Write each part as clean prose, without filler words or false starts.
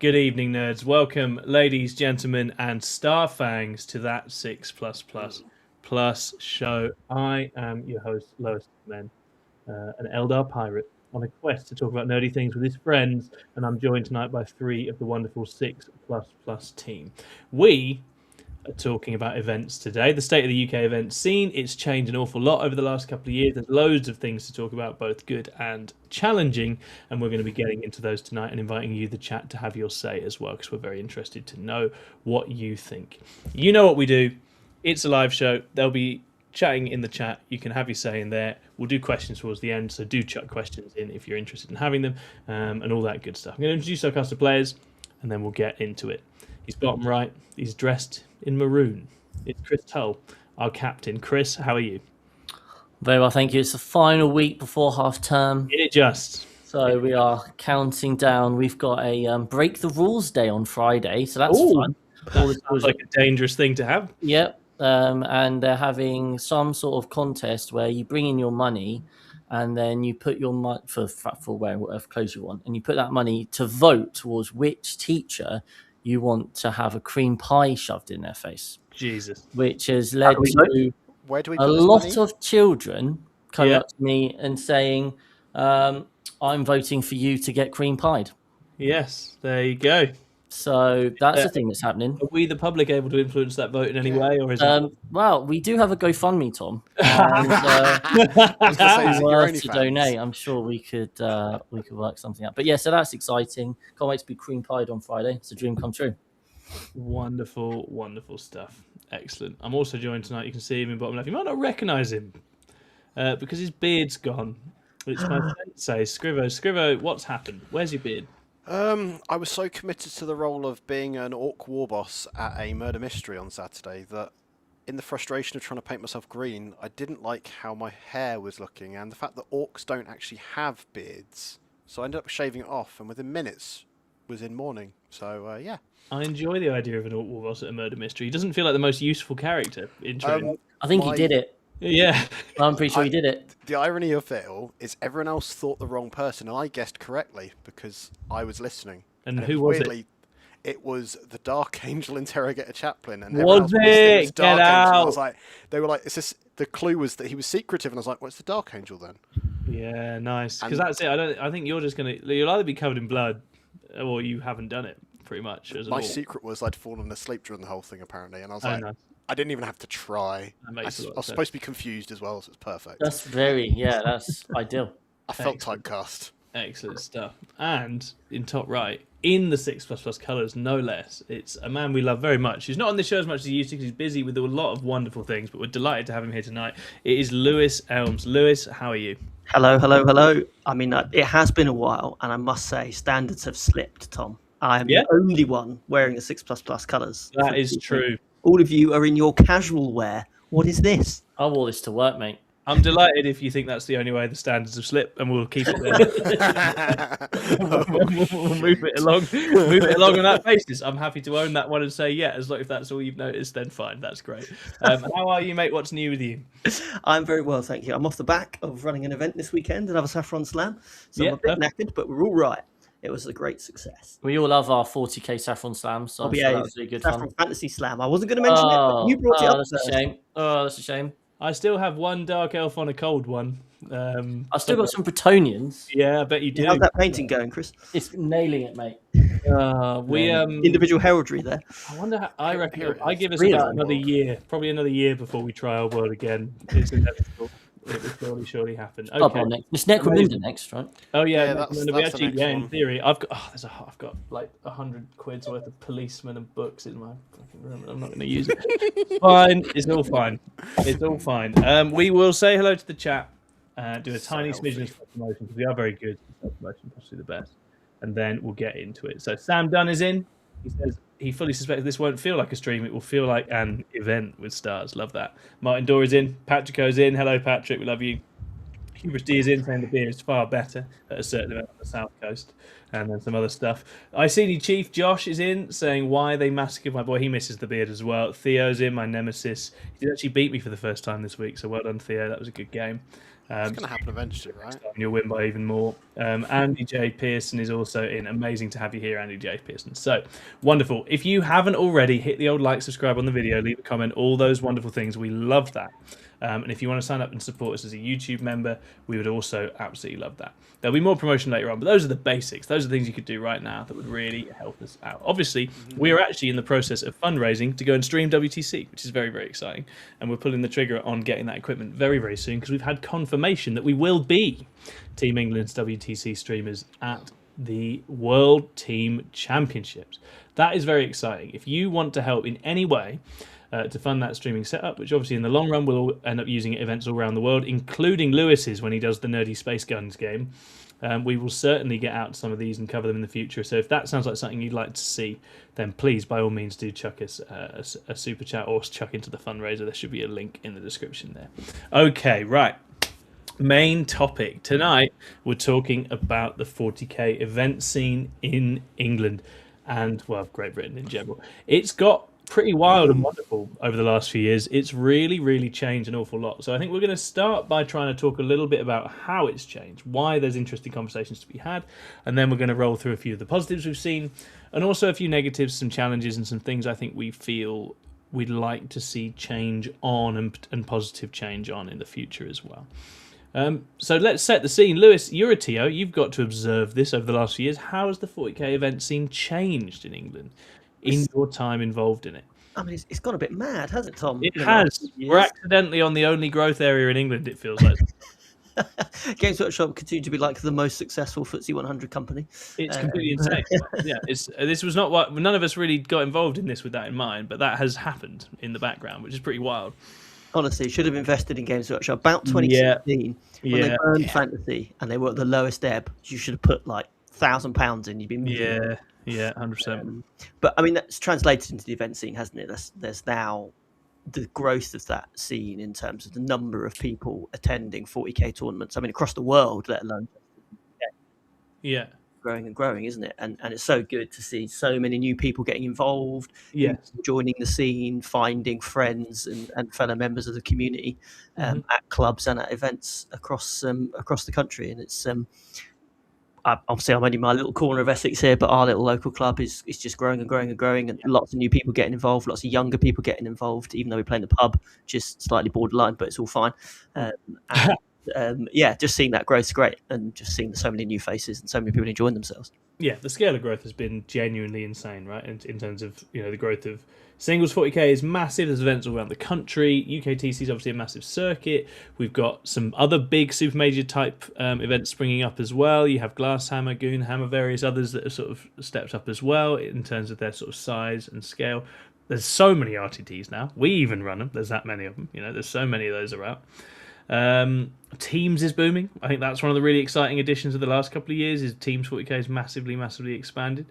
Good evening, nerds. Welcome, ladies, gentlemen, and starfangs to that 6+++ show. I am your host, Lois Men, an Eldar pirate on a quest to talk about nerdy things with his friends, and I'm joined tonight by three of the wonderful 6++ team. We are talking about events today, the state of the UK event scene. It's changed an awful lot over the last couple of years. There's loads of things to talk about, both good and challenging, and we're going to be getting into those tonight and inviting you, the chat, to have your say as well, because we're very interested to know what you think. You know what we do. It's a live show. There'll be chatting in the chat. You can have your say in there. We'll do questions towards the end, so do chuck questions in if you're interested in having them, and all that good stuff. I'm going to introduce our cast of players, and then we'll get into it. He's bottom right. He's dressed in maroon. It's Chris Tull, our captain. Chris, how are you? Very well, thank you. It's the final week before half term. It just. So we are counting down. We've got a break the rules day on Friday, so that's fun. That sounds like a dangerous thing to have. Yep. And they're having some sort of contest where you bring in your money and then you put your money for wearing whatever clothes you want, and you put that money to vote towards which teacher you want to have a cream pie shoved in their face. Jesus. Which has led to Where do we a put lot this money? of children coming up to me and saying, I'm voting for you to get cream pied. Yes, there you go. So that's the thing that's happening. Are we, the public, able to influence that vote in any way, or is it? Well, we do have a GoFundMe, Tom. And to donate, I'm sure we could work something out. But yeah, so that's exciting. Can't wait to be cream pied on Friday. It's a dream come true. Wonderful, wonderful stuff. Excellent. I'm also joined tonight. You can see him in bottom left. You might not recognise him because his beard's gone. It's my sensei, Scrivo. Scrivo, what's happened? Where's your beard? I was so committed to the role of being an orc war boss at a murder mystery on Saturday that in the frustration of trying to paint myself green, I didn't like how my hair was looking and the fact that orcs don't actually have beards. So I ended up shaving it off and within minutes was in mourning. So, yeah. I enjoy the idea of an orc war boss at a murder mystery. He doesn't feel like the most useful character in training. I think he did it. Yeah. I'm pretty sure he did it. The irony of it all is everyone else thought the wrong person, and I guessed correctly because I was listening. And who was it? It was the Dark Angel Interrogator Chaplain. And was it? Get out! I was like, they were like, "Is this?" The clue was that he was secretive, and I was like, "What's the Dark Angel then?" Yeah, nice. Because that's it. I think you're just gonna. You'll either be covered in blood, or you haven't done it. Pretty much. My secret was I'd fallen asleep during the whole thing, apparently, and I was like. Nice. I didn't even have to try. I was supposed to be confused as well, so it's perfect. That's that's ideal. I felt typecast. Excellent stuff. And in top right, in the 6++ colours, no less, it's a man we love very much. He's not on this show as much as he used to because he's busy with a lot of wonderful things, but we're delighted to have him here tonight. It is Lewis Elms. Lewis, how are you? Hello, hello, hello. I mean, it has been a while, and I must say, standards have slipped, Tom. I am the only one wearing the 6++ colours. That is true. All of you are in your casual wear. What is this? I wore this to work, mate. I'm delighted if you think that's the only way the standards have slipped, and we'll keep it there. we'll move it along on that basis. I'm happy to own that one and say, yeah, as long if that's all you've noticed, then fine, that's great. How are you, mate? What's new with you? I'm very well, thank you. I'm off the back of running an event this weekend, another Saffron Slam, so I'm a bit knackered, but we're all right. It was a great success. We all love our 40k Saffron Slam, so I'm sure that was really good Saffron fun. Fantasy Slam. I wasn't going to mention it, but you brought it up. That's a shame. That's a shame. I still have one Dark Elf on a cold one. I've still got some Bretonians. Yeah, I bet you do. How's that painting going, Chris? It's nailing it, mate. Individual heraldry there. I wonder how, I reckon I give us about another year, probably another year before we try our world again. It's inevitable. It will surely happen. Okay. It's Necromunda next, right? Oh yeah, that's we actually, the next in one. theory, I've got like 100 quid's worth of policemen and books in my fucking room, and I'm not going to use it. Fine, it's all fine. It's all fine. We will say hello to the chat. Do a tiny smidgen of promotion because we are very good at promotion, possibly the best, and then we'll get into it. So Sam Dunn is in. He says he fully suspects this won't feel like a stream. It will feel like an event with stars. Love that. Martin Dorr is in. Patrick O's in. Hello, Patrick. We love you. Hubris D is in, saying the beer is far better at a certain event on the south coast, and then some other stuff. ICD Chief Josh is in, saying why they massacred my boy. He misses the beard as well. Theo's in, my nemesis. He did actually beat me for the first time this week, so well done, Theo. That was a good game. It's going to happen eventually, right? And you'll win by even more. Andy J. Pearson is also in. Amazing to have you here, Andy J. Pearson. So wonderful. If you haven't already, hit the old like, subscribe on the video, leave a comment, all those wonderful things. We love that. And if you want to sign up and support us as a YouTube member, we would also absolutely love that. There'll be more promotion later on, but those are the basics. Those are the things you could do right now that would really help us out. Obviously, we are actually in the process of fundraising to go and stream WTC, which is very, very exciting. And we're pulling the trigger on getting that equipment very, very soon because we've had confirmation that we will be Team England's WTC streamers at the World Team Championships. That is very exciting. If you want to help in any way, to fund that streaming setup, which obviously in the long run we'll end up using at events all around the world, including Lewis's when he does the Nerdy Space Guns game. We will certainly get out some of these and cover them in the future. So if that sounds like something you'd like to see, then please, by all means, do chuck us a super chat or chuck into the fundraiser. There should be a link in the description there. Okay, right. Main topic. Tonight, we're talking about the 40k event scene in England and, well, Great Britain in general. It's got pretty wild and wonderful over the last few years. It's really, really changed an awful lot. So I think we're going to start by trying to talk a little bit about how it's changed, why there's interesting conversations to be had, and then we're going to roll through a few of the positives we've seen, and also a few negatives, some challenges, and some things I think we feel we'd like to see change on and positive change on in the future as well. So let's set the scene. Lewis, you're a TO. You've got to observe this over the last few years. How has the 40k event scene changed in England in your time involved in it? I mean, it's gone a bit mad, hasn't it, Tom? It has. We're accidentally on the only growth area in England, it feels like. Games Workshop continue to be like the most successful FTSE 100 company. It's completely insane. Yeah, this was not what none of us really got involved in this with that in mind, but that has happened in the background, which is pretty wild. Honestly, should have invested in Games Workshop about 2016 when they burned Fantasy and they were at the lowest ebb. You should have put like £1,000 in. You'd be moving. Yeah, 100%. But I mean, that's translated into the event scene, hasn't it? There's now the growth of that scene in terms of the number of people attending 40k tournaments. I mean, across the world, let alone. Yeah. Growing and growing, isn't it? And it's so good to see so many new people getting involved, joining the scene, finding friends and fellow members of the community at clubs and at events across the country. And it's obviously I'm only my little corner of Essex here, but our little local club is just growing and growing and growing, and lots of new people getting involved, lots of younger people getting involved, even though we play in the pub, just slightly borderline, but it's all fine. Just seeing that growth is great, and just seeing so many new faces and so many people enjoying themselves. Yeah, the scale of growth has been genuinely insane, right? In terms of the growth of singles 40k is massive. There's events all around the country. UKTC is obviously a massive circuit. We've got some other big super major type events springing up as well. You have Glasshammer, Goonhammer, various others that have sort of stepped up as well in terms of their sort of size and scale. There's so many RTTs now. We even run them. There's that many of them. There's so many of those are out. Teams is booming. I think that's one of the really exciting additions of the last couple of years. Is Teams 40k is massively expanded.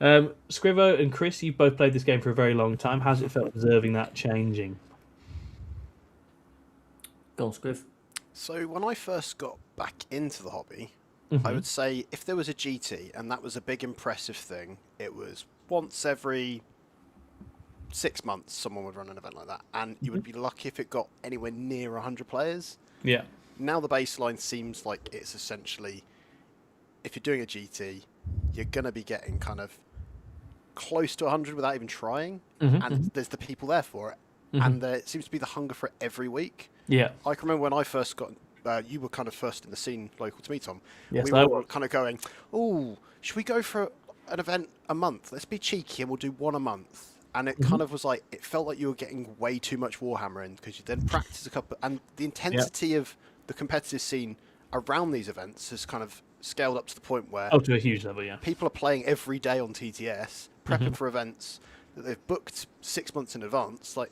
Scrivo and Chris, you've both played this game for a very long time. How's it felt observing that changing? Go on, Scriv. So when I first got back into the hobby, I would say if there was a GT and that was a big impressive thing, it was once every 6 months someone would run an event like that, and you would be lucky if it got anywhere near 100 players. Yeah. Now the baseline seems like it's essentially, if you're doing a GT, you're going to be getting kind of close to 100 without even trying, and there's the people there for it, and there seems to be the hunger for it every week. Yeah. I can remember when I first got, you were kind of first in the scene local to me, Tom. Yes, we were kind of going, oh, should we go for an event a month? Let's be cheeky and we'll do one a month. And it kind of was like, it felt like you were getting way too much Warhammer in, because you then practice a couple, and the intensity of the competitive scene around these events has kind of scaled up to the point where to a huge level, people are playing every day on TTS, prepping for events that they've booked 6 months in advance. Like,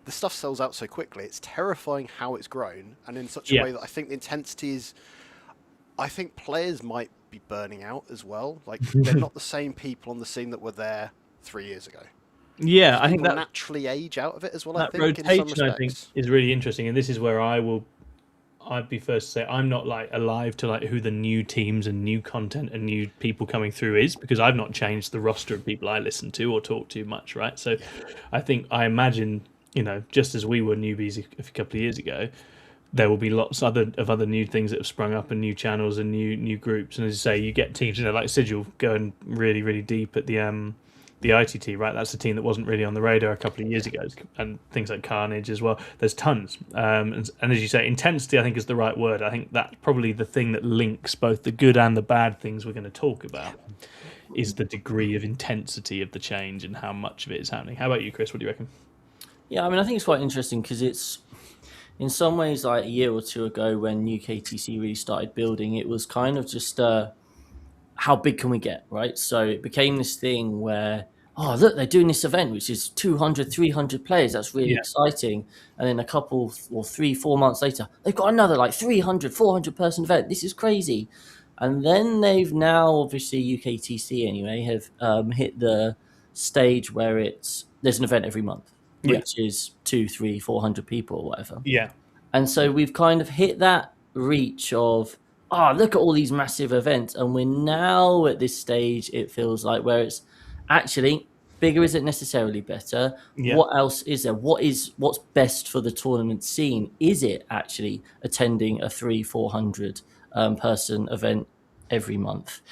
the stuff sells out so quickly. It's terrifying how it's grown, and in such a way that I think the intensity is, I think players might be burning out as well. Like, they're not the same people on the scene that were there 3 years ago. Yeah, I think that naturally age out of it as well. That I think rotation, in some respects, is really interesting, and this is where I'd be first to say I'm not like alive to like who the new teams and new content and new people coming through is, because I've not changed the roster of people I listen to or talk to much, right? So I imagine just as we were newbies a couple of years ago, there will be lots of other new things that have sprung up and new channels and new groups. And as you say, you get teams, like Sigil going really, really deep at the ITT, right? That's a team that wasn't really on the radar a couple of years ago, and things like Carnage as well. There's tons, and as you say, intensity I think is the right word. I think that's probably the thing that links both the good and the bad things we're going to talk about, is the degree of intensity of the change and how much of it is happening. How about you, Chris? What do you reckon? Yeah, I mean, I think it's quite interesting because it's, in some ways, like a year or two ago when UKTC really started building, it was kind of just how big can we get, right? So it became this thing where, oh, look, they're doing this event, which is 200, 300 players. That's really exciting. And then a couple or 3-4 months later, they've got another like 300, 400 person event. This is crazy. And then they've now, obviously, UKTC anyway, have hit the stage where there's an event every month, which is 200, 300, 400 people or whatever. Yeah. And so we've kind of hit that reach of, look at all these massive events. And we're now at this stage, it feels like, where it's actually bigger isn't necessarily better. Yeah. What else is there? What's best for the tournament scene? Is it actually attending a 300-400 person event every month?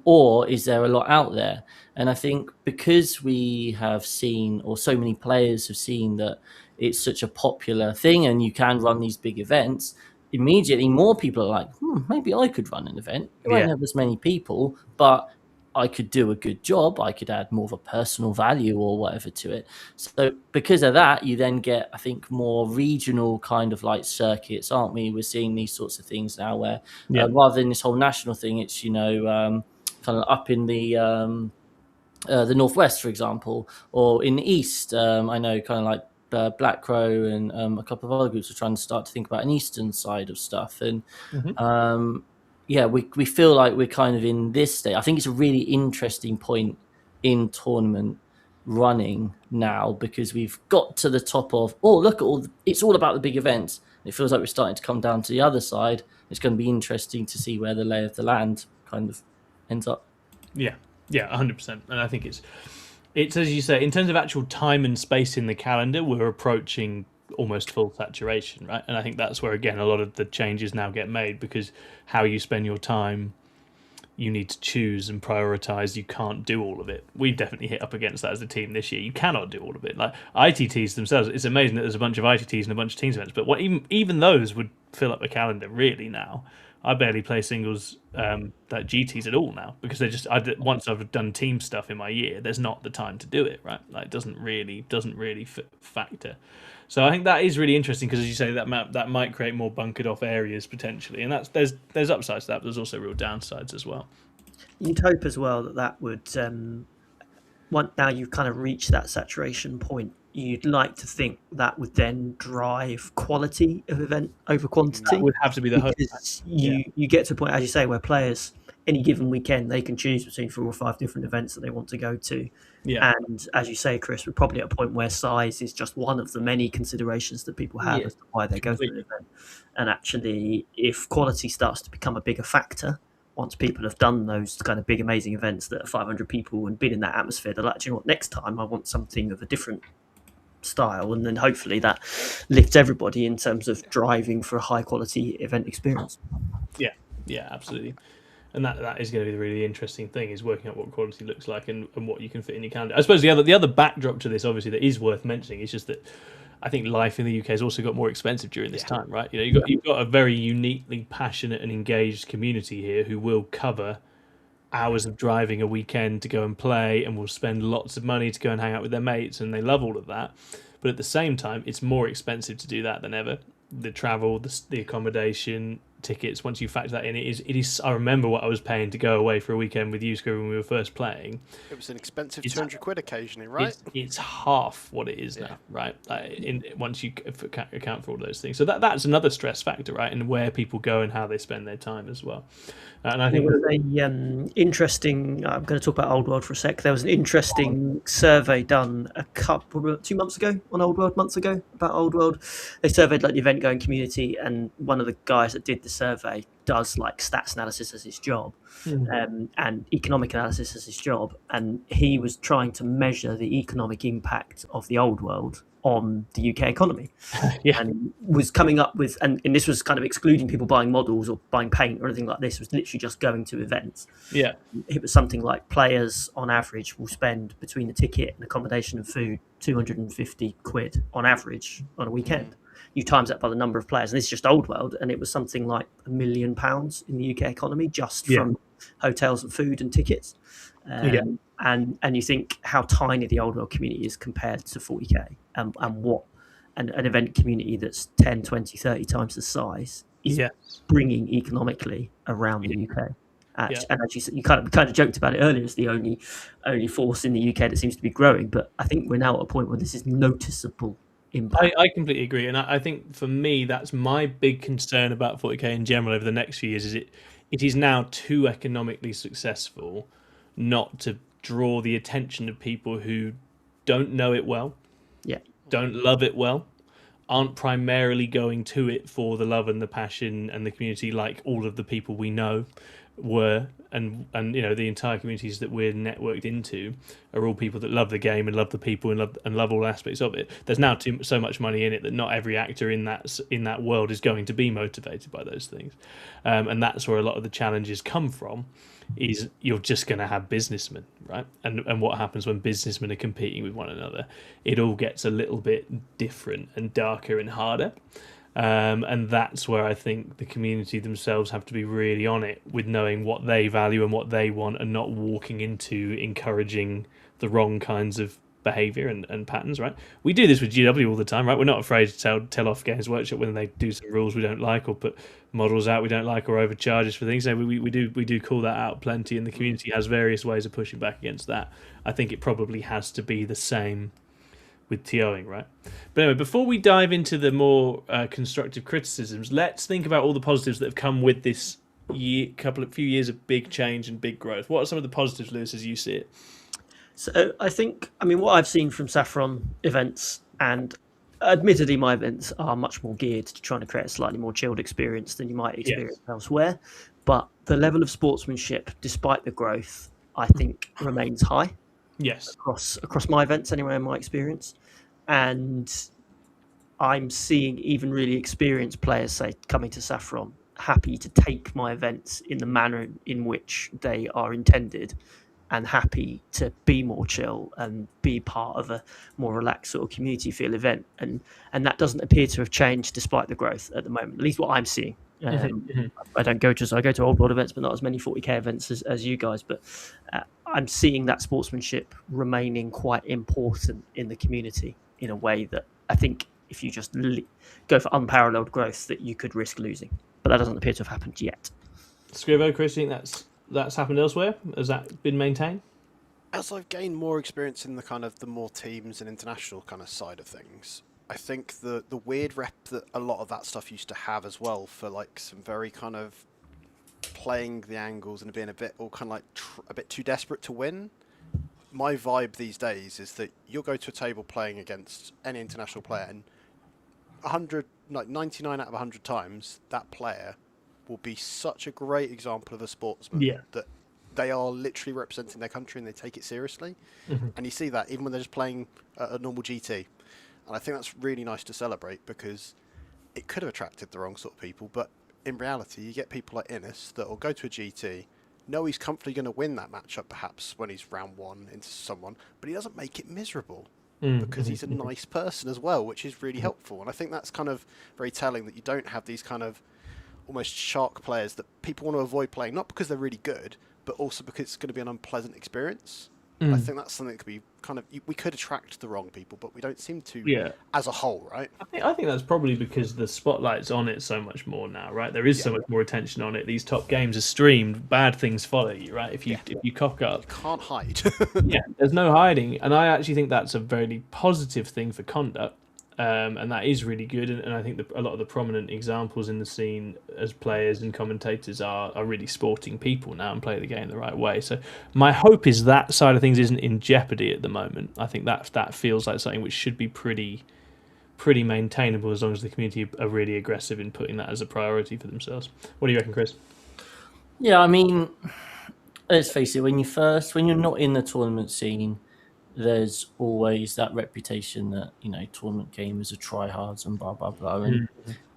Or is there a lot out there? And I think because we have seen, or so many players have seen, that it's such a popular thing and you can run these big events, immediately more people are like, maybe I could run an event. It won't have as many people, but I could do a good job. I could add more of a personal value or whatever to it. So because of that, you then get, I think, more regional kind of like circuits, aren't we? We're seeing these sorts of things now where rather than this whole national thing, it's, kind of up in the Northwest, for example, or in the East. I know kind of like Black Crow and a couple of other groups are trying to start to think about an Eastern side of stuff. And we feel like we're kind of in this state. I think it's a really interesting point in tournament running now, because we've got to the top of, look at it's all about the big events. It feels like we're starting to come down to the other side. It's going to be interesting to see where the lay of the land kind of ends up. Yeah, 100%. And I think it's as you say, in terms of actual time and space in the calendar, we're approaching almost full saturation, right? And I think that's where, again, a lot of the changes now get made, because how you spend your time, you need to choose and prioritize. You can't do all of it. We've definitely hit up against that as a team this year. You cannot do all of it. Like ITTs themselves, it's amazing that there's a bunch of ITTs and a bunch of teams events, but even those would fill up the calendar really now. I barely play singles like GTs at all now, because once I've done team stuff in my year, there's not the time to do it, right? Like it doesn't really factor. So I think that is really interesting, because as you say, that might create more bunkered off areas potentially, and there's upsides to that, but there's also real downsides as well. You'd hope as well that would now you've kind of reached that saturation point, you'd like to think that would then drive quality of event over quantity. That would have to be the hope. Because you get to a point, as you say, where players, any given weekend, they can choose between 4 or 5 different events that they want to go to. Yeah. And as you say, Chris, we're probably at a point where size is just one of the many considerations that people have as to why they go to an event. And actually, if quality starts to become a bigger factor, once people have done those kind of big, amazing events that are 500 people and been in that atmosphere, they're like, you know what, next time I want something of a different style, and then hopefully that lifts everybody in terms of driving for a high quality event experience. Yeah, absolutely. And that is going to be the really interesting thing, is working out what quality looks like and what you can fit in your calendar. I suppose the other backdrop to this, obviously, that is worth mentioning is just that I think life in the UK has also got more expensive during this time, right? You've got a very uniquely passionate and engaged community here who will cover hours of driving a weekend to go and play, and will spend lots of money to go and hang out with their mates, and they love all of that. But at the same time, it's more expensive to do that than ever. The travel, the accommodation, tickets, once you factor that in, it is. I remember what I was paying to go away for a weekend with you, Screw, when we were first playing. It was an expensive 200 quid occasionally, right? It's half what it is now, right? Once you account for all those things. So that's another stress factor, right? And where people go and how they spend their time as well. And I think there was a interesting. I'm going to talk about Old World for a sec. There was an interesting survey done 2 months ago on Old World, about Old World. They surveyed like the event going community, and one of the guys that did the survey does like stats analysis as his job, and economic analysis as his job, and he was trying to measure the economic impact of the Old World on the UK economy. Yeah. And was coming up with, and this was kind of excluding people buying models or buying paint or anything like this. It was literally just going to events. Yeah. It was something like players on average will spend between the ticket and accommodation and food 250 quid on average on a weekend. You times that by the number of players, and this is just old world, and it was something like £1 million in the UK economy just from hotels and food and tickets. And you think how tiny the old world community is compared to 40k, and what an event community that's 10, 20, 30 times the size is bringing economically around the UK. And as you said, you kind of joked about it earlier, it's the only force in the UK that seems to be growing. But I think we're now at a point where this is noticeable impact. I completely agree, and I think for me that's my big concern about 40k in general over the next few years. Is it is now too economically successful not to draw the attention of people who don't know it well, don't love it well, aren't primarily going to it for the love and the passion and the community like all of the people we know were, and the entire communities that we're networked into are all people that love the game and love the people and love all aspects of it. There's now so much money in it that not every actor in that world is going to be motivated by those things, and that's where a lot of the challenges come from. Is you're just going to have businessmen, right? And what happens when businessmen are competing with one another? It all gets a little bit different and darker and harder. And that's where I think the community themselves have to be really on it with knowing what they value and what they want, and not walking into encouraging the wrong kinds of behavior and patterns, right? We do this with GW all the time, right? We're not afraid to tell off Games Workshop when they do some rules we don't like, or put models out we don't like, or overcharges for things. So we do call that out plenty, and the community has various ways of pushing back against that. I think it probably has to be the same with TOing, right? But anyway, before we dive into the more constructive criticisms, let's think about all the positives that have come with this few years of big change and big growth. What are some of the positives, Lewis, as you see it? So what I've seen from Saffron events, and admittedly my events are much more geared to trying to create a slightly more chilled experience than you might experience elsewhere, but the level of sportsmanship, despite the growth, I think remains high. Yes. Across my events anyway, in my experience. And I'm seeing even really experienced players, say, coming to Saffron, happy to take my events in the manner in which they are intended, and happy to be more chill and be part of a more relaxed sort of community feel event. And that doesn't appear to have changed despite the growth at the moment, at least what I'm seeing. I go to old world events, but not as many 40k events as you guys. But I'm seeing that sportsmanship remaining quite important in the community in a way that I think if you just go for unparalleled growth, that you could risk losing. But that doesn't appear to have happened yet. Scrivo, Chris, do you think that's happened elsewhere? Has that been maintained? As I've gained more experience in the kind of the more teams and international kind of side of things, I think the weird rep that a lot of that stuff used to have as well, for like some very kind of playing the angles and being a bit all kind of like a bit too desperate to win. My vibe these days is that you'll go to a table playing against any international player, and 99 out of 100 times that player will be such a great example of a sportsman that they are literally representing their country and they take it seriously. And you see that even when they're just playing a normal GT. And I think that's really nice to celebrate, because it could have attracted the wrong sort of people, but in reality you get people like Innes that will go to a GT, know he's comfortably going to win that matchup perhaps when he's round one into someone, but he doesn't make it miserable because he's a nice person as well, which is really helpful. And I think that's kind of very telling, that you don't have these kind of almost shark players that people want to avoid playing, not because they're really good, but also because it's going to be an unpleasant experience. I think that's something that could be kind of, we could attract the wrong people, but we don't seem to as a whole, right? I think that's probably because the spotlight's on it so much more now, right? There is so much more attention on it. These top games are streamed. Bad things follow you, right? If you cock up, you can't hide. There's no hiding, and I actually think that's a very positive thing for conduct. And that is really good, and I think a lot of the prominent examples in the scene as players and commentators are really sporting people now and play the game the right way. So my hope is that side of things isn't in jeopardy at the moment. I think that feels like something which should be pretty maintainable, as long as the community are really aggressive in putting that as a priority for themselves. What do you reckon, Chris? Yeah, I mean, let's face it, when you're not in the tournament scene, there's always that reputation that, tournament gamers are tryhards and blah, blah, blah. And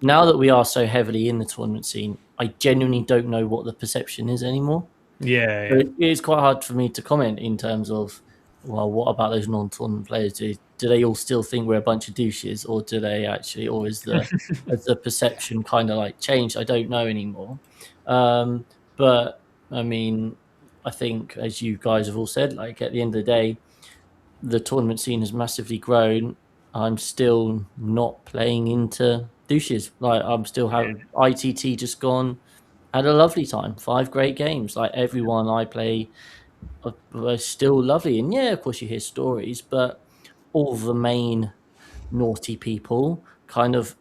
now that we are so heavily in the tournament scene, I genuinely don't know what the perception is anymore. Yeah. It's quite hard for me to comment in terms of, well, what about those non-tournament players? Do they all still think we're a bunch of douches, or do they actually, or has the perception kind of like changed? I don't know anymore. But I mean, I think, as you guys have all said, like at the end of the day, the tournament scene has massively grown. I'm still not playing into douches. Like I'm still having ITT just gone. Had a lovely time. 5 great games. Like everyone I play are still lovely. And yeah, of course you hear stories, but all the main naughty people kind of,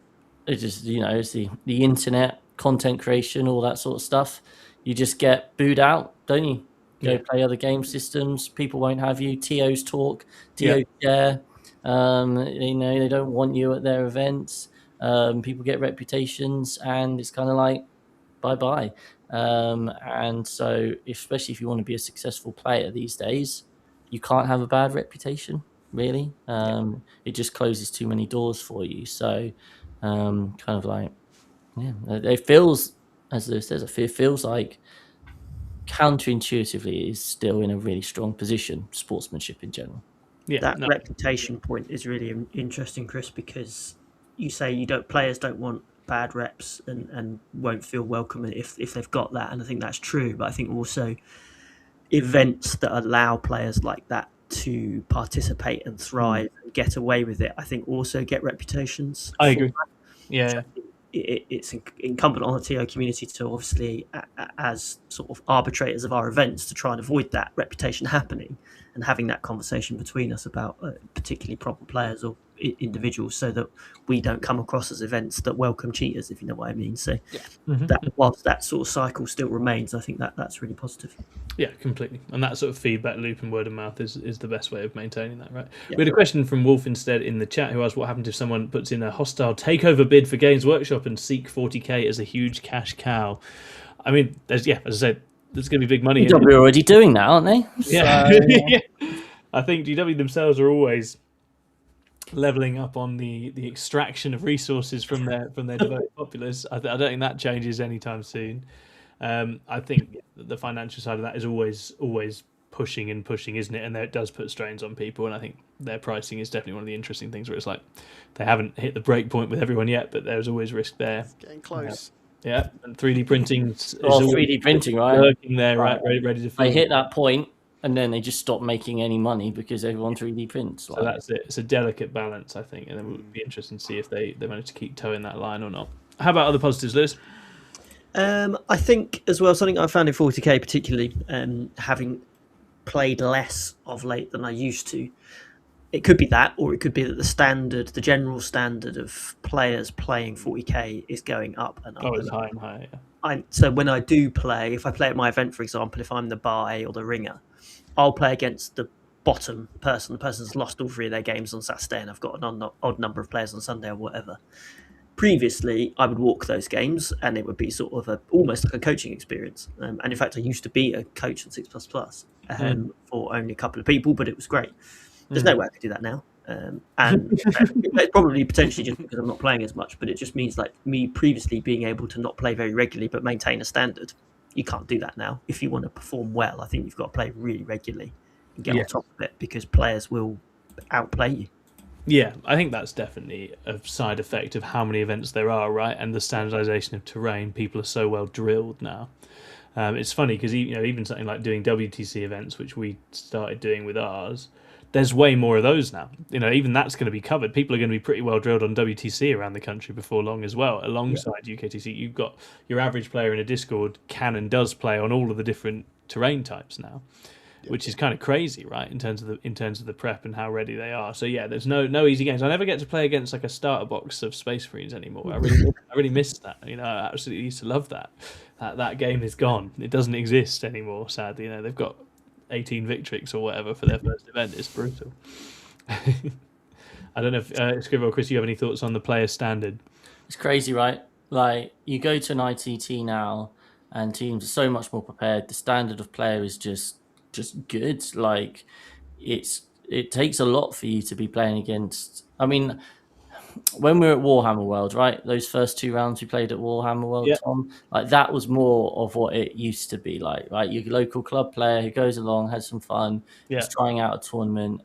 it's just, it's the internet, content creation, all that sort of stuff. You just get booed out, don't you? Go play other game systems. People won't have you. TOs talk. TOs share. They don't want you at their events. People get reputations, and it's kind of like bye-bye. And so, especially if you want to be a successful player these days, you can't have a bad reputation, really. It just closes too many doors for you. So, kind of like, it feels, as Lewis says, it feels like counterintuitively is still in a really strong position, sportsmanship in general. That reputation point is really interesting, Chris, because you say players don't want bad reps and won't feel welcome if they've got that, and I think that's true. But I think also events that allow players like that to participate and thrive and get away with it, I think also get reputations. I agree. Yeah. It's incumbent on the TO community to obviously, as sort of arbitrators of our events, to try and avoid that reputation happening and having that conversation between us about particularly proper players or individuals, so that we don't come across as events that welcome cheaters, if you know what I mean. So whilst that sort of cycle still remains, I think that's really positive. Yeah, completely. And that sort of feedback loop and word of mouth is the best way of maintaining that, right? We had a question from Wolf instead in the chat who asked what happened if someone puts in a hostile takeover bid for Games Workshop and seek 40k as a huge cash cow. I mean, as I said, there's going to be big money. GW are already doing that, aren't they? Yeah. I think GW themselves are always leveling up on the extraction of resources from their devoted populace. I don't think that changes anytime soon. I think the financial side of that is always pushing, isn't it? And there it does put strains on people. And I think their pricing is definitely one of the interesting things where it's like they haven't hit the break point with everyone yet, but there's always risk there. It's getting close. Yeah, and 3D printing is 3D printing, right? Working there, right, ready to. They hit that point, and then they just stop making any money because everyone 3D prints. So that's it. It's a delicate balance, I think, and it would be interesting to see if they manage to keep towing that line or not. How about other positives, Liz? I think as well, something I found in 40k particularly, having played less of late than I used to, it could be that, or it could be that the general standard of players playing 40k is going up and up. Oh, it's higher and higher. Yeah. So when I do play, if I play at my event, for example, if I'm the buy or the ringer, I'll play against the bottom person. The person's lost all 3 of their games on Saturday, and I've got an odd number of players on Sunday or whatever. Previously, I would walk those games, and it would be sort of almost like a coaching experience. And in fact, I used to be a coach on 6++ for only a couple of people, but it was great. There's no way I could do that now. And it's probably potentially just because I'm not playing as much, but it just means like me previously being able to not play very regularly but maintain a standard. You can't do that now. If you want to perform well, I think you've got to play really regularly and get on top of it, because players will outplay you. Yeah, I think that's definitely a side effect of how many events there are, right? And the standardization of terrain. People are so well drilled now. It's funny because even something like doing WTC events, which we started doing with ours, there's way more of those now. Even that's going to be covered. People are going to be pretty well drilled on WTC around the country before long as well. Alongside UKTC, you've got your average player in a Discord can and does play on all of the different terrain types now, which is kind of crazy, right? In terms of the prep and how ready they are. So yeah, there's no easy games. I never get to play against like a starter box of Space Marines anymore. I really miss that. I absolutely used to love that. That game is gone. It doesn't exist anymore. Sadly, they've got 18 Victrix or whatever for their first event. It's brutal. I don't know if Scrivo or Chris, you have any thoughts on the player standard? It's crazy, right? Like you go to an ITT now, and teams are so much more prepared. The standard of player is just good. Like it's it takes a lot for you to be playing against. I mean, when we were at Warhammer World, right? Those first 2 rounds we played at Warhammer World, Yeah. Tom, like that was more of what it used to be like, right? Your local club player who goes along, has some fun, is trying out a tournament.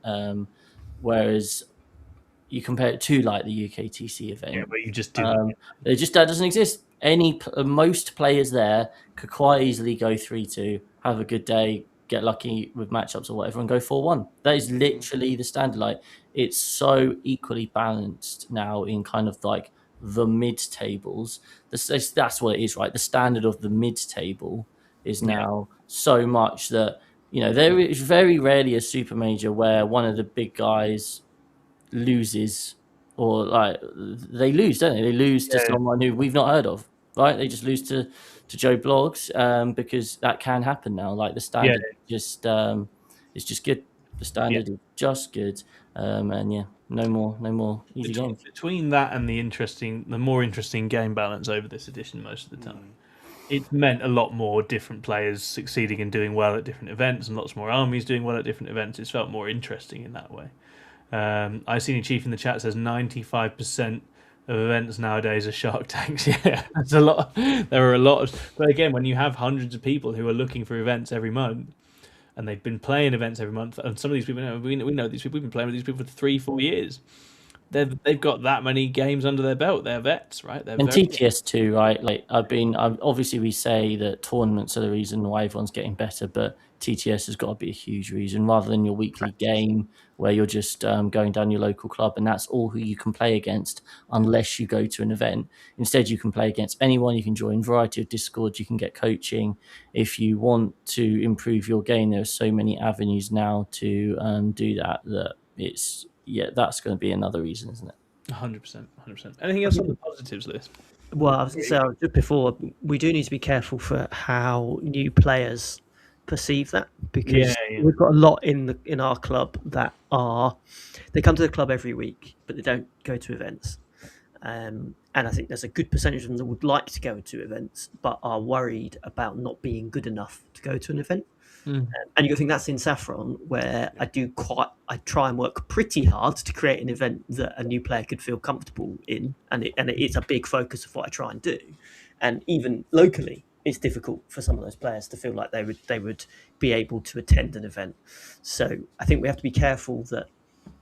Whereas you compare it to like the UKTC event, where you just do it just that doesn't exist. Most players there could quite easily go 3-2, have a good day, get lucky with matchups or whatever, and go 4-1. That is literally the standard. Like it's so equally balanced now in kind of like the mid tables. That's what it is, right? The standard of the mid table is now so much that there is very rarely a super major where one of the big guys loses, or like they lose, don't they? They lose to someone who we've not heard of, right? They just lose to Joe Blogs, because that can happen now. Like the standard just is just good. The standard is just good, and no more easy games. Between that and the more interesting game balance over this edition most of the time, it's meant a lot more different players succeeding and doing well at different events, and lots more armies doing well at different events. It's felt more interesting in that way. I see Chief in the chat says 95% of events nowadays are Shark Tanks. Yeah, that's a lot. There are a lot but again, when you have hundreds of people who are looking for events every month, and they've been playing events every month, and some of these people, we know these people, we've been playing with these people for 3-4 years. They've got that many games under their belt. They're vets, right? TTS too, right? Like obviously we say that tournaments are the reason why everyone's getting better, but TTS has got to be a huge reason, rather than your weekly game where you're just going down your local club and that's all who you can play against unless you go to an event. Instead, you can play against anyone. You can join a variety of Discords. You can get coaching. If you want to improve your game, there are so many avenues now to do that that's going to be another reason, isn't it? 100%. Anything else on the positives list? Well, I was going to say just before, we do need to be careful for how new players perceive that, because we've got a lot in our club that they come to the club every week, but they don't go to events. And I think there's a good percentage of them that would like to go to events, but are worried about not being good enough to go to an event. And you think that's in Saffron, where I try and work pretty hard to create an event that a new player could feel comfortable in, and it's a big focus of what I try and do. And even locally, it's difficult for some of those players to feel like they would be able to attend an event. So I think we have to be careful that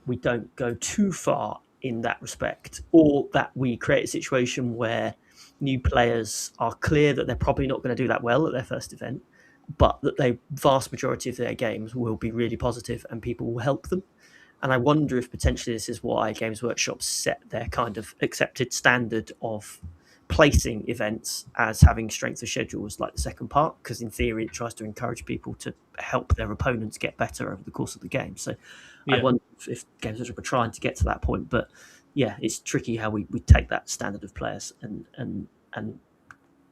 we don't go too far in that respect, or that we create a situation where new players are clear that they're probably not going to do that well at their first event, but that the vast majority of their games will be really positive and people will help them. And I wonder if potentially this is why Games Workshop set their kind of accepted standard of placing events as having strength of schedule as like the second part, because in theory it tries to encourage people to help their opponents get better over the course of the game. So I wonder if Games Workshop are trying to get to that point, but it's tricky how we take that standard of players and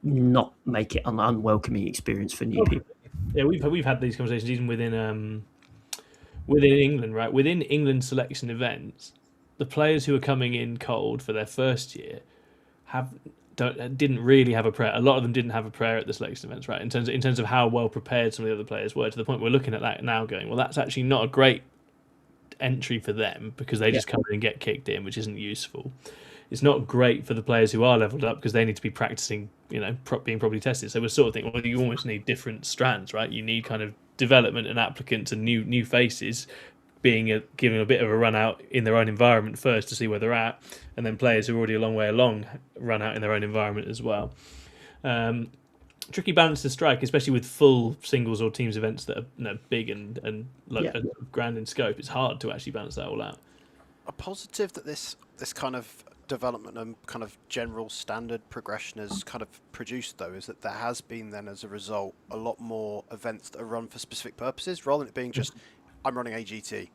not make it an unwelcoming experience for new people. Yeah, we've had these conversations even within England, right? Within England selection events, the players who are coming in cold for their first year didn't really have a prayer. A lot of them didn't have a prayer at the selection events, right? In terms of how well prepared some of the other players were, to the point we're looking at that now going, well, that's actually not a great entry for them, because they just come in and get kicked in, which isn't useful. It's not great for the players who are leveled up, because they need to be practicing, being properly tested. So we're sort of thinking, well, you almost need different strands, right? You need kind of development and applicants and new faces giving a bit of a run out in their own environment first to see where they're at, and then players who are already a long way along run out in their own environment as well. Tricky balance to strike, especially with full singles or teams events that are big and grand in scope. It's hard to actually balance that all out. A positive that this kind of development and kind of general standard progression has kind of produced, though, is that there has been then, as a result, a lot more events that are run for specific purposes, rather than it being just, I'm running a GT,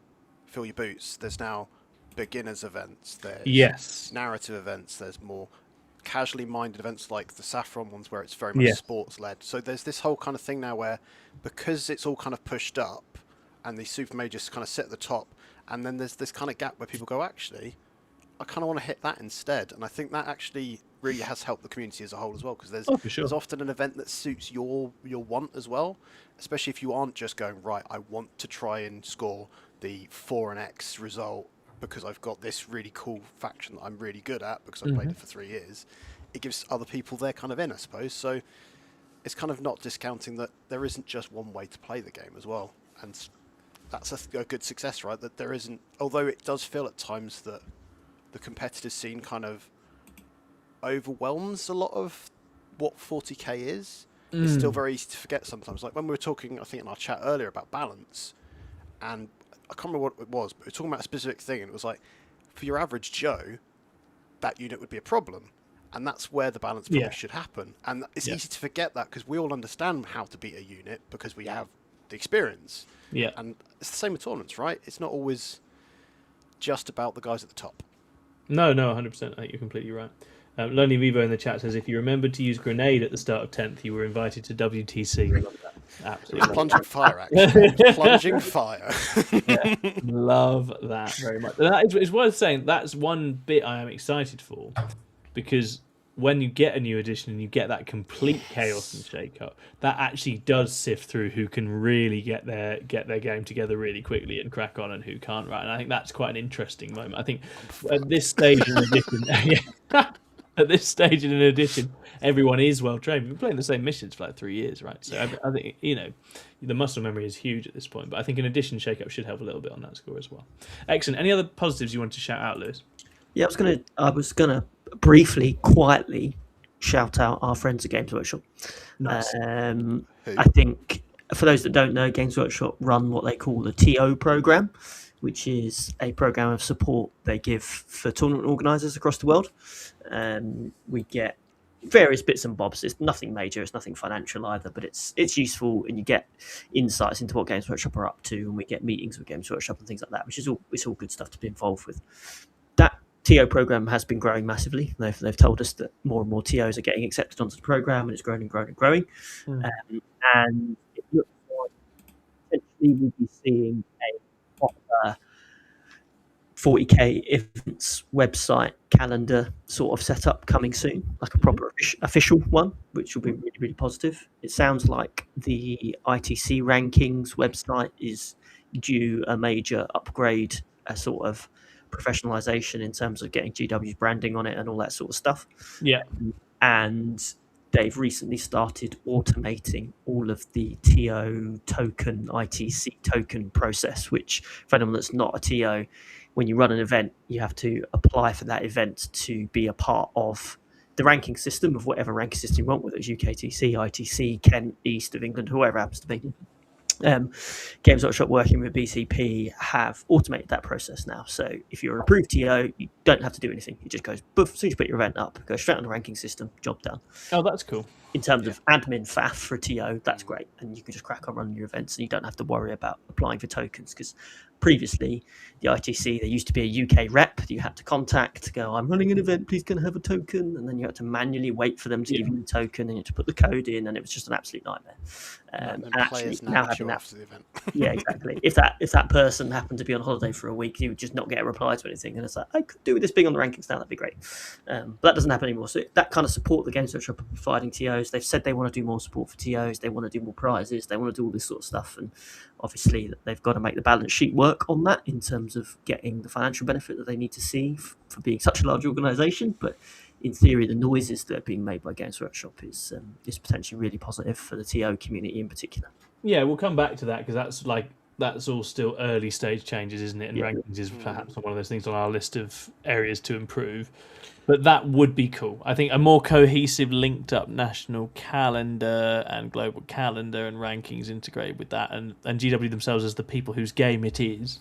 fill your boots. There's now beginners events, there's narrative events, there's more casually minded events like the Saffron ones where it's very much sports led. So there's this whole kind of thing now where, because it's all kind of pushed up and the super majors kind of sit at the top, and then there's this kind of gap where people go, actually, I kind of want to hit that instead. And I think that actually really has helped the community as a whole as well, because there's often an event that suits your want as well, especially if you aren't just going, right, I want to try and score the 4-X result because I've got this really cool faction that I'm really good at because I've played it for 3 years. It gives other people their kind of in, I suppose. So it's kind of not discounting that there isn't just one way to play the game as well. And that's a good success, right? That there isn't, although it does feel at times that the competitive scene kind of overwhelms a lot of what 40k is. It's still very easy to forget sometimes. Like when we were talking, I think in our chat earlier about balance, and I can't remember what it was, but we were talking about a specific thing, and it was like, for your average Joe, that unit would be a problem. And that's where the balance probably should happen. And it's easy to forget that because we all understand how to beat a unit because we have the experience. Yeah. And it's the same with tournaments, right? It's not always just about the guys at the top. No, 100%. I think you're completely right. Lonely Vivo in the chat says, if you remembered to use grenade at the start of 10th, you were invited to WTC. I love that. Absolutely. Plunging fire, actually. Plunging fire. Love that very much. And it's worth saying that's one bit I am excited for, because when you get a new edition and you get that complete chaos and shake-up, that actually does sift through who can really get their game together really quickly and crack on and who can't, right? And I think that's quite an interesting moment. I think at this stage in addition, at this stage in an edition, everyone is well trained. We've been playing the same missions for like 3 years, right? So I think, the muscle memory is huge at this point. But I think an edition shake-up should help a little bit on that score as well. Excellent. Any other positives you want to shout out, Lewis? Yeah, I was gonna briefly, quietly shout out our friends at Games Workshop. Nice. I think for those that don't know, Games Workshop run what they call the TO program, which is a program of support they give for tournament organisers across the world. We get various bits and bobs. It's nothing major, it's nothing financial either, but it's useful, and you get insights into what Games Workshop are up to, and we get meetings with Games Workshop and things like that, which is all good stuff to be involved with. That TO program has been growing massively. They've told us that more and more TOs are getting accepted onto the program, and it's growing and growing and growing. And it looks like potentially we'll be seeing a proper 40k events website calendar sort of setup coming soon, like a proper official one, which will be really, really positive. It sounds like the ITC rankings website is due a major upgrade, a sort of professionalization in terms of getting GW's branding on it and all that sort of stuff. Yeah. And they've recently started automating all of the TO token, ITC token process, which for anyone that's not a TO, when you run an event, you have to apply for that event to be a part of the ranking system of whatever ranking system you want, whether it's UKTC, ITC, Kent, East of England, whoever it happens to be. Games Workshop working with BCP have automated that process now. So if you're an approved TO, you don't have to do anything. It just goes, boof, as soon as you put your event up, go straight on the ranking system, job done. Oh, that's cool. In terms of admin faff for a TO, that's great. And you can just crack on running your events, and you don't have to worry about applying for tokens, because previously the ITC, there used to be a UK rep that you had to contact to go, I'm running an event, please can I have a token? And then you had to manually wait for them to give you the token, and you had to put the code in, and it was just an absolute nightmare. And actually now having that after the event. yeah, exactly. If that person happened to be on holiday for a week, you would just not get a reply to anything, and it's like, I could do with this being on the rankings now, that'd be great. But that doesn't happen anymore. So that kind of support the Games Workshop are providing TOs. They've said they want to do more support for TOs, they want to do more prizes, they want to do all this sort of stuff, and obviously they've got to make the balance sheet work on that in terms of getting the financial benefit that they need to see for being such a large organisation. But in theory, the noises that are being made by Games Workshop is potentially really positive for the TO community in particular. Yeah, we'll come back to that, because that's all still early stage changes, isn't it? And rankings is perhaps one of those things on our list of areas to improve. But that would be cool. I think a more cohesive, linked up national calendar and global calendar and rankings integrated with that, and GW themselves as the people whose game it is,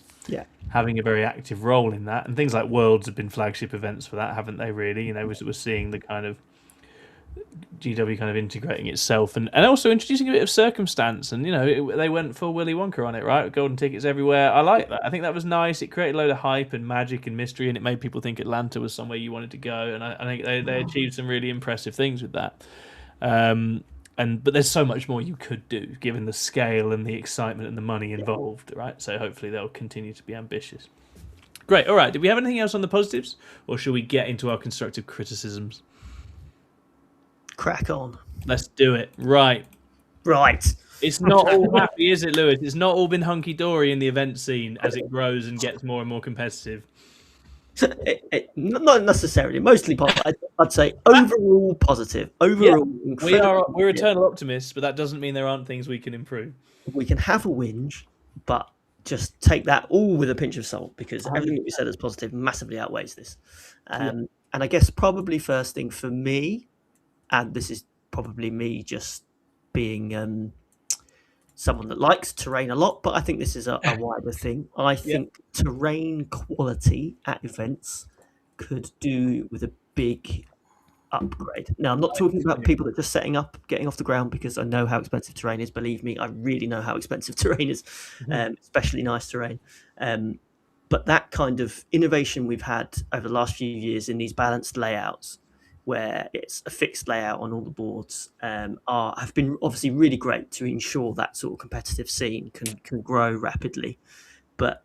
having a very active role in that. And things like Worlds have been flagship events for that, haven't they, really? We're seeing the kind of GW kind of integrating itself and also introducing a bit of circumstance, and they went full Willy Wonka on it, right? Golden tickets everywhere. I like that. I think that was nice. It created a load of hype and magic and mystery, and it made people think Atlanta was somewhere you wanted to go, and I think they achieved some really impressive things with that. But there's so much more you could do given the scale and the excitement and the money involved, right? So hopefully they'll continue to be ambitious. Great. All right. Do we have anything else on the positives, or should we get into our constructive criticisms? Crack on. Let's do it. Right. It's not all happy, is it, Lewis? It's not all been hunky-dory in the event scene as it grows and gets more and more competitive. Not necessarily. Mostly positive. I'd say overall positive. Overall, we're eternal optimists, but that doesn't mean there aren't things we can improve. We can have a whinge, but just take that all with a pinch of salt, because everything that we said as positive massively outweighs this. And I guess probably first thing for me, and this is probably me just being someone that likes terrain a lot, but I think this is a wider thing. I think terrain quality at events could do with a big upgrade. Now, I'm not talking about people that are just setting up, getting off the ground, because I know how expensive terrain is. Believe me, I really know how expensive terrain is, especially nice terrain. But that kind of innovation we've had over the last few years in these balanced layouts, where it's a fixed layout on all the boards, have been obviously really great to ensure that sort of competitive scene can grow rapidly. But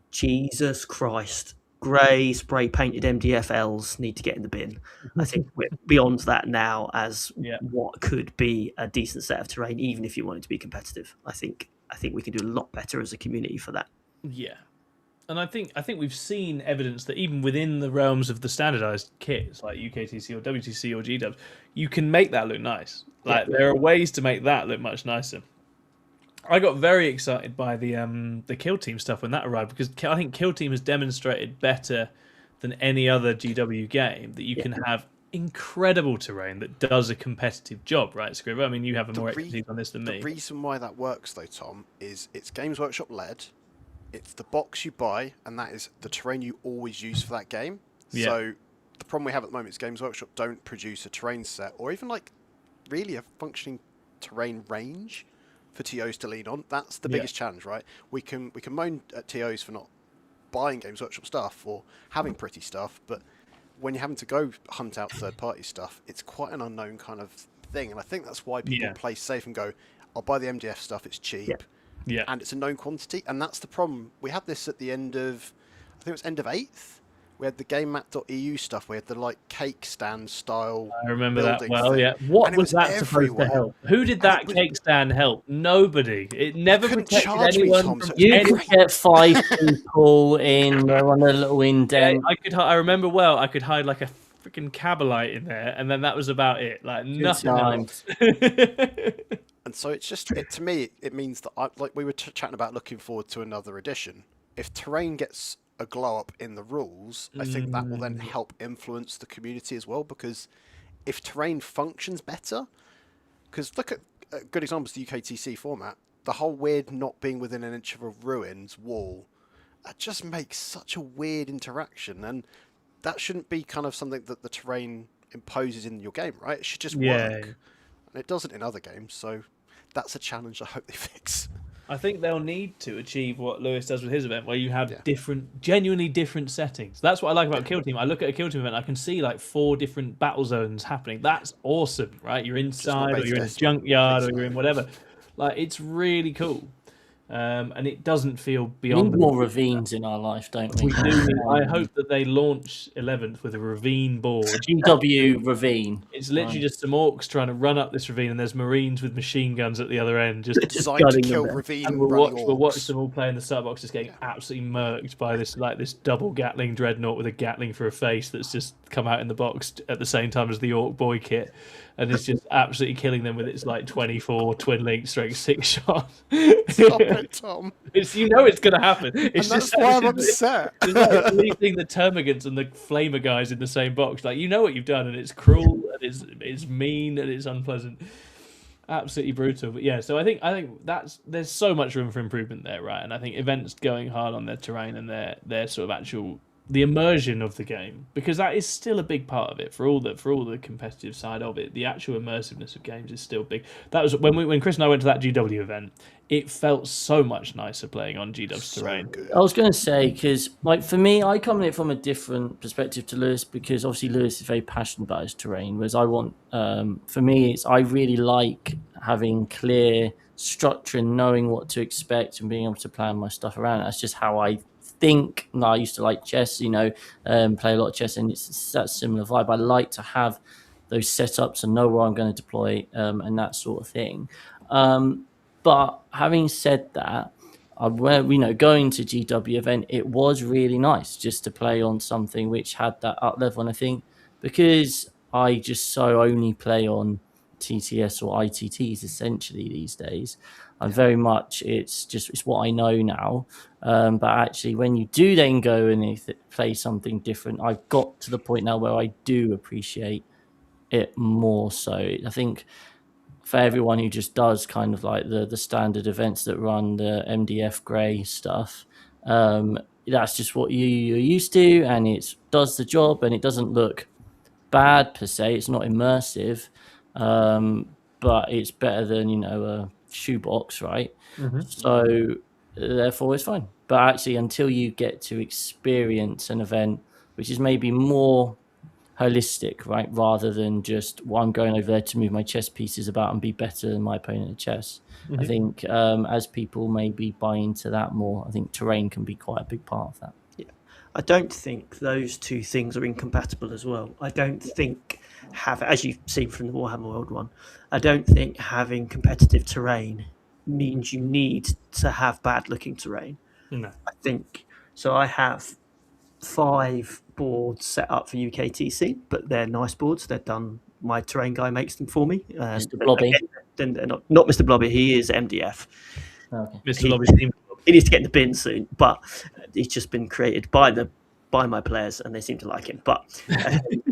Jesus Christ, grey spray painted MDFLs need to get in the bin. I think we're beyond that now as what could be a decent set of terrain, even if you want it to be competitive. I think we can do a lot better as a community for that. Yeah. And I think we've seen evidence that even within the realms of the standardized kits, like UKTC or WTC or GDubs, you can make that look nice. Like there are ways to make that look much nicer. I got very excited by the Kill Team stuff when that arrived, because I think Kill Team has demonstrated better than any other GW game that you can have incredible terrain that does a competitive job, right, Scribber? I mean, you have more expertise on this than me. The reason why that works, though, Tom, is it's Games Workshop led. It's the box you buy, and that is the terrain you always use for that game. So the problem we have at the moment is Games Workshop don't produce a terrain set, or even like really a functioning terrain range for TOs to lean on. That's the biggest challenge, right? We can moan at TOs for not buying Games Workshop stuff or having pretty stuff, but when you're having to go hunt out third-party stuff, it's quite an unknown kind of thing. And I think that's why people play safe and go, I'll buy the MDF stuff, it's cheap. And it's a known quantity, and that's the problem. We had this at the end of, I think it was end of 8th. We had the GameMap.eu stuff. We had the like cake stand style. I remember that well. Thing. Yeah, what was that supposed to help? Who did that cake stand help? Nobody. It never protected anyone. You could get 5 people in on a little indent. I remember well. I could hide like a freaking Cabalite in there, and then that was about it. Like nothing else. And so it's just, to me, it means that, like we were chatting about looking forward to another edition. If terrain gets a glow up in the rules, I think that will then help influence the community as well, because if terrain functions better, because look at good examples of the UKTC format, the whole weird not being within an inch of a ruins wall, that just makes such a weird interaction, and that shouldn't be kind of something that the terrain imposes in your game, right? It should just work. And it doesn't in other games, so that's a challenge I hope they fix. I think they'll need to achieve what Lewis does with his event, where you have genuinely different settings. That's what I like about Kill Team. I look at a Kill Team event, I can see like 4 different battle zones happening. That's awesome, right? You're inside, or you're in a junkyard, or you're in whatever. Like, it's really cool. And it doesn't feel beyond. We need more ravines in our life, don't we? We do. I hope that they launch 11th with a ravine board. GW ravine. It's literally just some orcs trying to run up this ravine, and there's marines with machine guns at the other end, just designed to kill ravine. And we'll watch them all play in the start box, just getting absolutely murked by this double Gatling dreadnought with a Gatling for a face that's just come out in the box at the same time as the orc boy kit. And it's just absolutely killing them with its like 24 twin link strength 6 shot. Stop it, Tom. It's going to happen. It's and that's why I'm upset. It's like leaving the Termagants and the Flamer guys in the same box. Like, you know what you've done, and it's cruel, and it's mean, and it's unpleasant. Absolutely brutal. But yeah, so I think there's so much room for improvement there, right? And I think events going hard on their terrain and their sort of actual the immersion of the game, because that is still a big part of it for all the competitive side of it. The actual immersiveness of games is still big. That was when Chris and I went to that GW event. It felt so much nicer playing on GW's terrain. Good. I was going to say, because like for me, I come at it from a different perspective to Lewis, because obviously Lewis is very passionate about his terrain, whereas I want, for me, I really like having clear structure and knowing what to expect and being able to plan my stuff around. That's just how I think. I used to like chess, play a lot of chess, and it's that similar vibe. I like to have those setups and know where I'm going to deploy and that sort of thing. But having said that, going to GW event, it was really nice just to play on something which had that up level. And I think because I just so only play on TTS or ITTs essentially these days, I'm very much it's what I know now. But actually, when you do then go and play something different, I've got to the point now where I do appreciate it more. So I think for everyone who just does kind of like the standard events that run the MDF grey stuff, that's just what you're used to, and it does the job, and it doesn't look bad per se. It's not immersive, but it's better than a shoebox, right? So therefore, it's fine. But actually, until you get to experience an event which is maybe more holistic, right? Rather than just, well, I'm going over there to move my chess pieces about and be better than my opponent at chess. I think as people maybe buy into that more, I think terrain can be quite a big part of that. Yeah, I don't think those two things are incompatible as well. I don't think as you've seen from the Warhammer World one, I don't think having competitive terrain means you need to have bad looking terrain. No. I think so. I have 5 boards set up for UKTC, but they're nice boards. They're done. My terrain guy makes them for me. Mr. Blobby. Then they're not Mr. Blobby. He is MDF. Okay. Mr. Blobby's team. He needs to get in the bin soon, but he's just been created by my players, and they seem to like him. But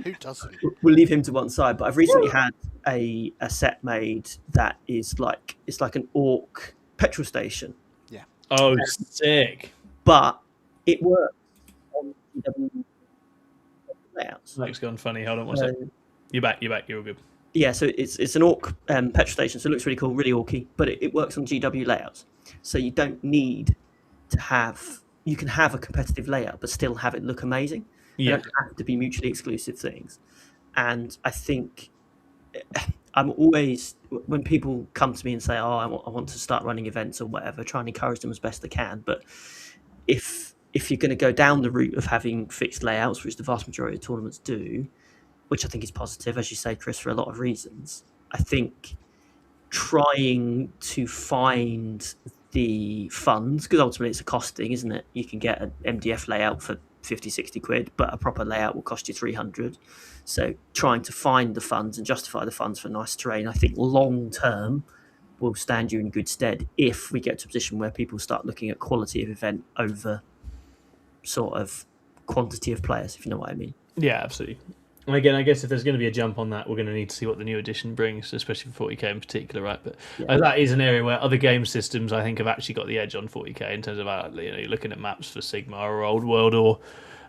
who doesn't? We'll leave him to one side. But I've recently had a set made that is like an orc petrol station. Yeah. Oh, sick! But it works on GW layouts. Mike's gone funny. Hold on one second. You're back. You're all good. Yeah, so it's an orc petrol station, so it looks really cool, really orky, but it works on GW layouts. So you don't need to have. You can have a competitive layout, but still have it look amazing. They don't have to be mutually exclusive things. And I think I'm always, when people come to me and say, "Oh, I want to start running events or whatever," try and encourage them as best I can. But if you're going to go down the route of having fixed layouts, which the vast majority of tournaments do, which I think is positive, as you say, Chris, for a lot of reasons, I think trying to find the funds, because ultimately it's a costing, isn't it? You can get an MDF layout for 50, 60 quid, but a proper layout will cost you 300. So trying to find the funds and justify the funds for nice terrain, I think long term will stand you in good stead if we get to a position where people start looking at quality of event over sort of quantity of players, if you know what I mean. Yeah, absolutely. And again, I guess if there's going to be a jump on that, we're going to need to see what the new edition brings, especially for 40k in particular, right? But that is an area where other game systems, I think, have actually got the edge on 40k in terms of you're looking at maps for Sigma or Old World or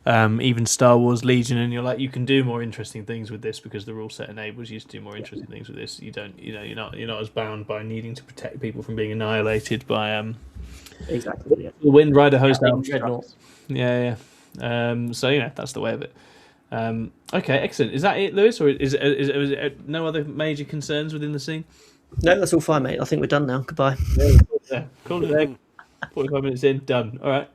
even Star Wars Legion, and you're like, you can do more interesting things with this because the rule set enables you to do more interesting things with this. You don't, you're not as bound by needing to protect people from being annihilated by exactly the Wind Rider host. Yeah. So that's the way of it. Okay, excellent. Is that it, Lewis, or is it no other major concerns within the scene? No, that's all fine, mate. I think we're done now. Goodbye. Yeah, call it there. 45 minutes in, done. All right.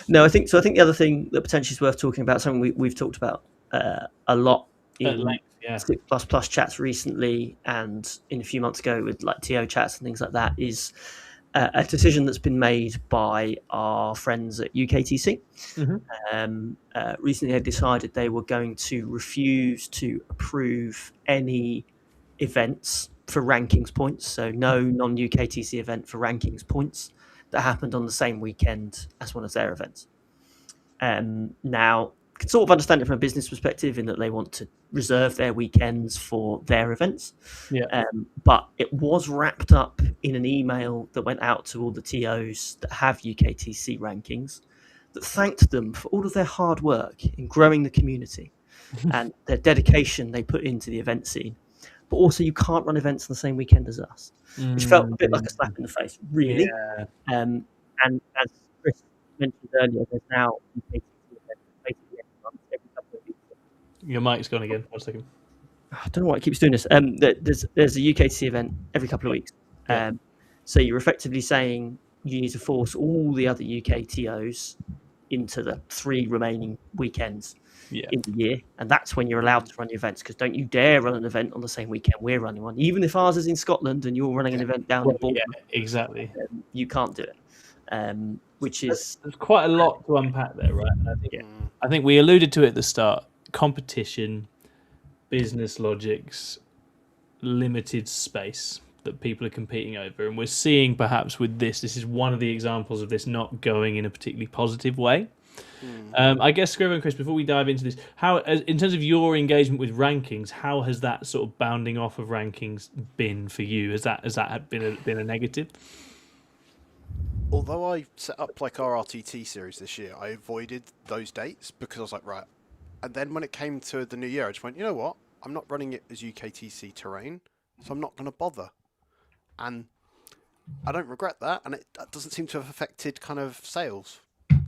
No, I think the other thing that potentially is worth talking about, something we've talked about a lot in length, 6++ chats recently, and in a few months ago with like TO chats and things like that, is a decision that's been made by our friends at UKTC. Recently, they decided they were going to refuse to approve any events for rankings points. So no non-UKTC event for rankings points that happened on the same weekend as one of their events. Now, you can sort of understand it from a business perspective in that they want to reserve their weekends for their events. But it was wrapped up in an email that went out to all the TOs that have UKTC rankings that thanked them for all of their hard work in growing the community and their dedication they put into the event scene. But also, you can't run events on the same weekend as us, which felt a bit like a slap in the face, really. Yeah. And as Chris mentioned earlier, there's now UKTC events basically every month, every couple of weeks. Your mic's gone again. 1 second. I don't know why it keeps doing this. There's a UKTC event every couple of weeks. So you're effectively saying you need to force all the other UKTOs into the 3 remaining weekends in the year, and that's when you're allowed to run your events. Because don't you dare run an event on the same weekend we're running one, even if ours is in Scotland and you're running an event down in Bournemouth. Exactly. You can't do it. Which is there's quite a lot to unpack there, right? I think we alluded to it at the start: competition, business logics, limited space that people are competing over, and we're seeing perhaps with this is one of the examples of this not going in a particularly positive way. I guess, Scrivo and Chris, before we dive into this, how, in terms of your engagement with rankings, how has that sort of bounding off of rankings been for you? Has that been a negative? Although I set up like our RTT series this year, I avoided those dates because I was like, right. And then when it came to the new year, I just went, you know what? I'm not running it as UKTC terrain, so I'm not going to bother. And I don't regret that, and that doesn't seem to have affected kind of sales.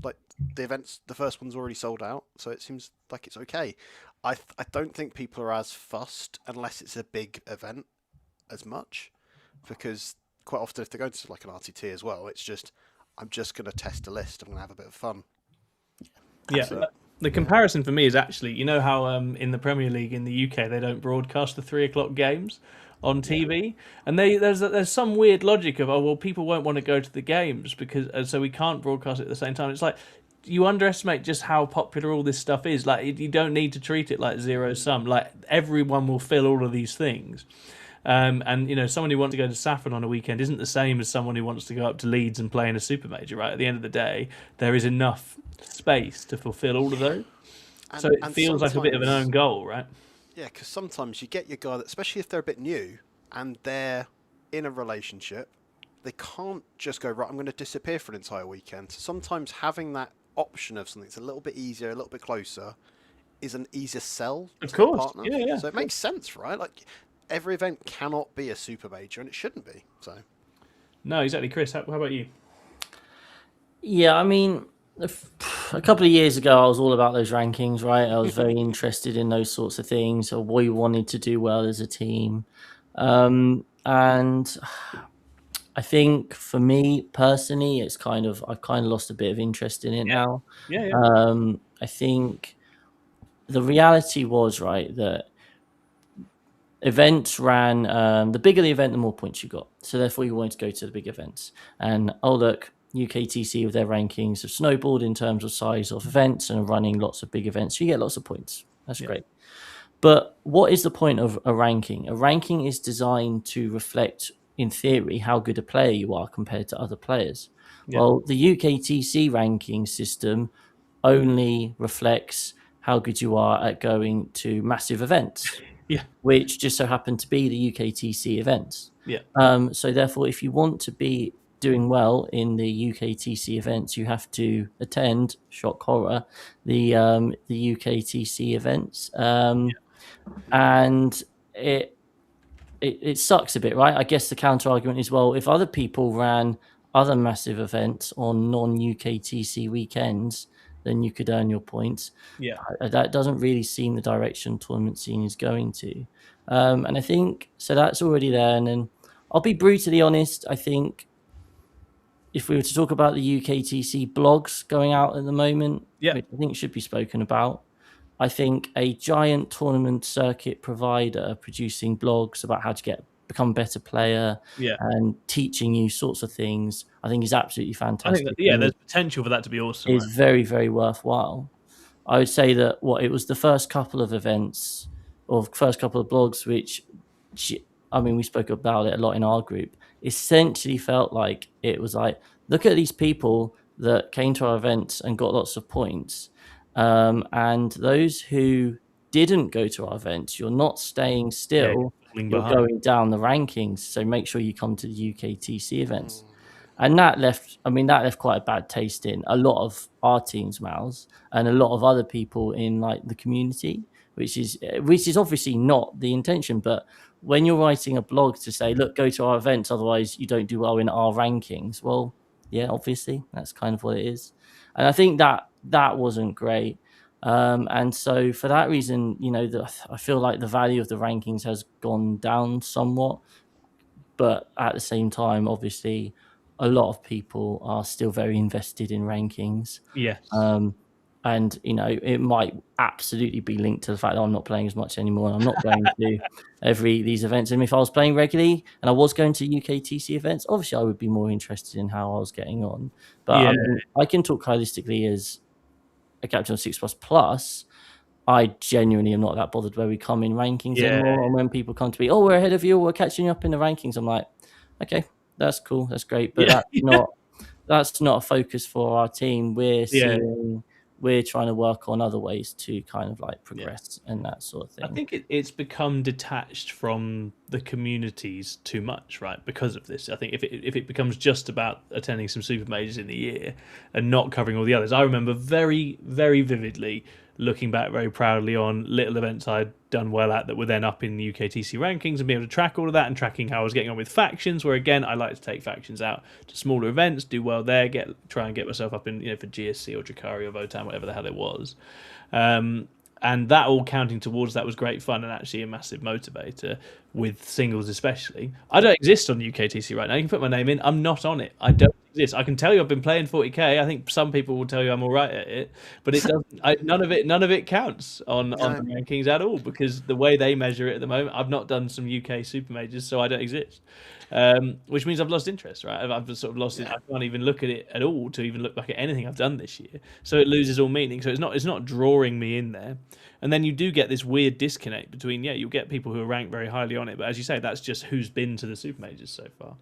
Like the first one's already sold out, so it seems like it's okay. I don't think people are as fussed unless it's a big event as much, because quite often if they're going to like an RTT as well, it's just I'm just going to test a list. I'm going to have a bit of fun. The comparison for me is actually, you know how in the Premier League in the UK they don't broadcast the 3 o'clock games on TV, and there's some weird logic of people won't want to go to the games because so we can't broadcast it at the same time. It's like you underestimate just how popular all this stuff is. Like you don't need to treat it like zero sum. Like everyone will fill all of these things. And someone who wants to go to Saffron on a weekend isn't the same as someone who wants to go up to Leeds and play in a super major, right? At the end of the day, there is enough space to fulfill all of those. So it feels like a bit of an own goal, right? Yeah, because sometimes you get your guy that, especially if they're a bit new and they're in a relationship, they can't just go, right, I'm going to disappear for an entire weekend. So sometimes having that option of something that's a little bit easier, a little bit closer, is an easier sell to their partner. Yeah. So it makes sense, right? Like every event cannot be a super major, and it shouldn't be. So no, exactly, Chris. How about you? Yeah, I mean, a couple of years ago, I was all about those rankings, right? I was very interested in those sorts of things, or we wanted to do well as a team. And I think for me personally, I've kind of lost a bit of interest in it now. I think the reality was, right, that events ran, the bigger the event, the more points you got. So therefore you wanted to go to the big events. And look, UKTC with their rankings have snowballed in terms of size of events and running lots of big events. So you get lots of points. That's great. But what is the point of a ranking? A ranking is designed to reflect, in theory, how good a player you are compared to other players. Well, the UKTC ranking system only reflects how good you are at going to massive events, which just so happen to be the UKTC events. So therefore, if you want to be doing well in the UKTC events, you have to attend, shock horror, the UKTC events. And it sucks a bit, right? I guess the counter argument is, well, if other people ran other massive events on non-UKTC weekends, then you could earn your points. That doesn't really seem the direction tournament scene is going to. And I think, so that's already there. And then I'll be brutally honest, I think if we were to talk about the UKTC blogs going out at the moment, which I think should be spoken about, I think a giant tournament circuit provider producing blogs about how to become a better player and teaching you sorts of things, I think is absolutely fantastic. I think there's potential for that to be awesome. It's very, very worthwhile. I would say that it was the first couple of events or first couple of blogs, which, I mean, we spoke about it a lot in our group, essentially felt like it was like, look at these people that came to our events and got lots of points. And those who didn't go to our events, you're not staying still, you're going down the rankings. So make sure you come to the UKTC events. And that left quite a bad taste in a lot of our team's mouths and a lot of other people in like the community, which is obviously not the intention. But when you're writing a blog to say, look, go to our events, otherwise you don't do well in our rankings. Well, yeah, obviously that's kind of what it is. And I think that wasn't great. And so for that reason, I feel like the value of the rankings has gone down somewhat. But at the same time, obviously, a lot of people are still very invested in rankings. Yes. And it might absolutely be linked to the fact that I'm not playing as much anymore, and I'm not going to these events. And if I was playing regularly and I was going to UKTC events, obviously I would be more interested in how I was getting on. But Yeah. I mean, I can talk holistically as a captain of 6++. I genuinely am not that bothered where we come in rankings anymore. And when people come to me, oh, we're ahead of you, we're catching up in the rankings, I'm like, okay, that's cool, that's great, but that's not a focus for our team. We're trying to work on other ways to kind of like progress and that sort of thing. I think it's become detached from the communities too much, right? Because of this, I think if it becomes just about attending some super majors in the year and not covering all the others, I remember very, very vividly looking back very proudly on little events I'd done well at that were then up in the UKTC rankings and be able to track all of that and tracking how I was getting on with factions, where again I like to take factions out to smaller events, do well there, try and get myself up in for GSC or Drakari or Votan, whatever the hell it was. And that all counting towards that was great fun and actually a massive motivator with singles especially. I don't exist on UKTC right now. You can put my name in. I'm not on it. I don't exist. I can tell you I've been playing 40k. I think some people will tell you I'm all right at it, but it doesn't. None of it counts on the rankings at all, because the way they measure it at the moment, I've not done some UK super majors, so I don't exist. Which means I've lost interest, right? I've sort of lost it. I can't even look at it at all to even look back at anything I've done this year. So it loses all meaning. So it's not drawing me in there. And then you do get this weird disconnect between, you'll get people who are ranked very highly on it, but as you say, that's just who's been to the super majors so far.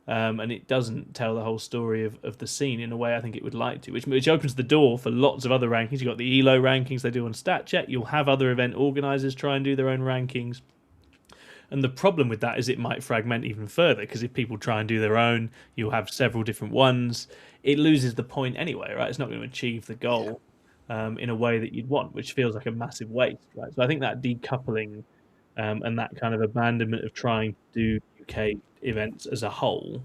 And it doesn't tell the whole story of the scene in a way I think it would like to, which opens the door for lots of other rankings. You've got the ELO rankings they do on StatCheck. You'll have other event organisers try and do their own rankings. And the problem with that is it might fragment even further, because if people try and do their own, you'll have several different ones. It loses the point anyway, right? It's not going to achieve the goal in a way that you'd want, which feels like a massive waste, right? So I think that decoupling and that kind of abandonment of trying to do UK events as a whole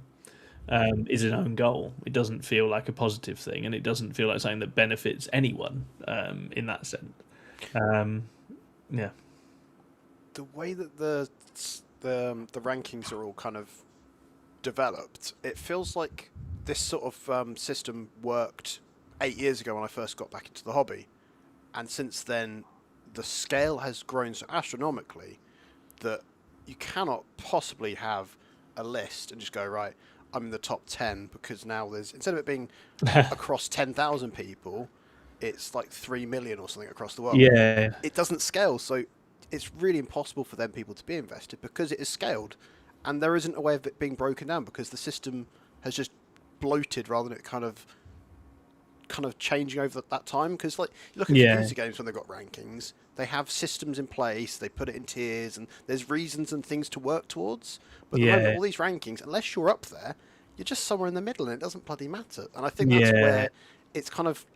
is an own goal. It doesn't feel like a positive thing, and it doesn't feel like something that benefits anyone in that sense. The way that the rankings are all kind of developed, it feels like this sort of system worked 8 years ago when I first got back into the hobby, and since then the scale has grown so astronomically that you cannot possibly have a list and just go, right, I'm in the top 10, because now there's, instead of it being across 10,000 people, it's like 3 million or something across the world. It doesn't scale, so it's really impossible for them people to be invested because it is scaled, and there isn't a way of it being broken down because the system has just bloated rather than it kind of changing over that time. Because like, you look at computer games when they've got rankings, they have systems in place, they put it in tiers, and there's reasons and things to work towards. But at the moment, all these rankings, unless you're up there, you're just somewhere in the middle, and it doesn't bloody matter. And I think that's where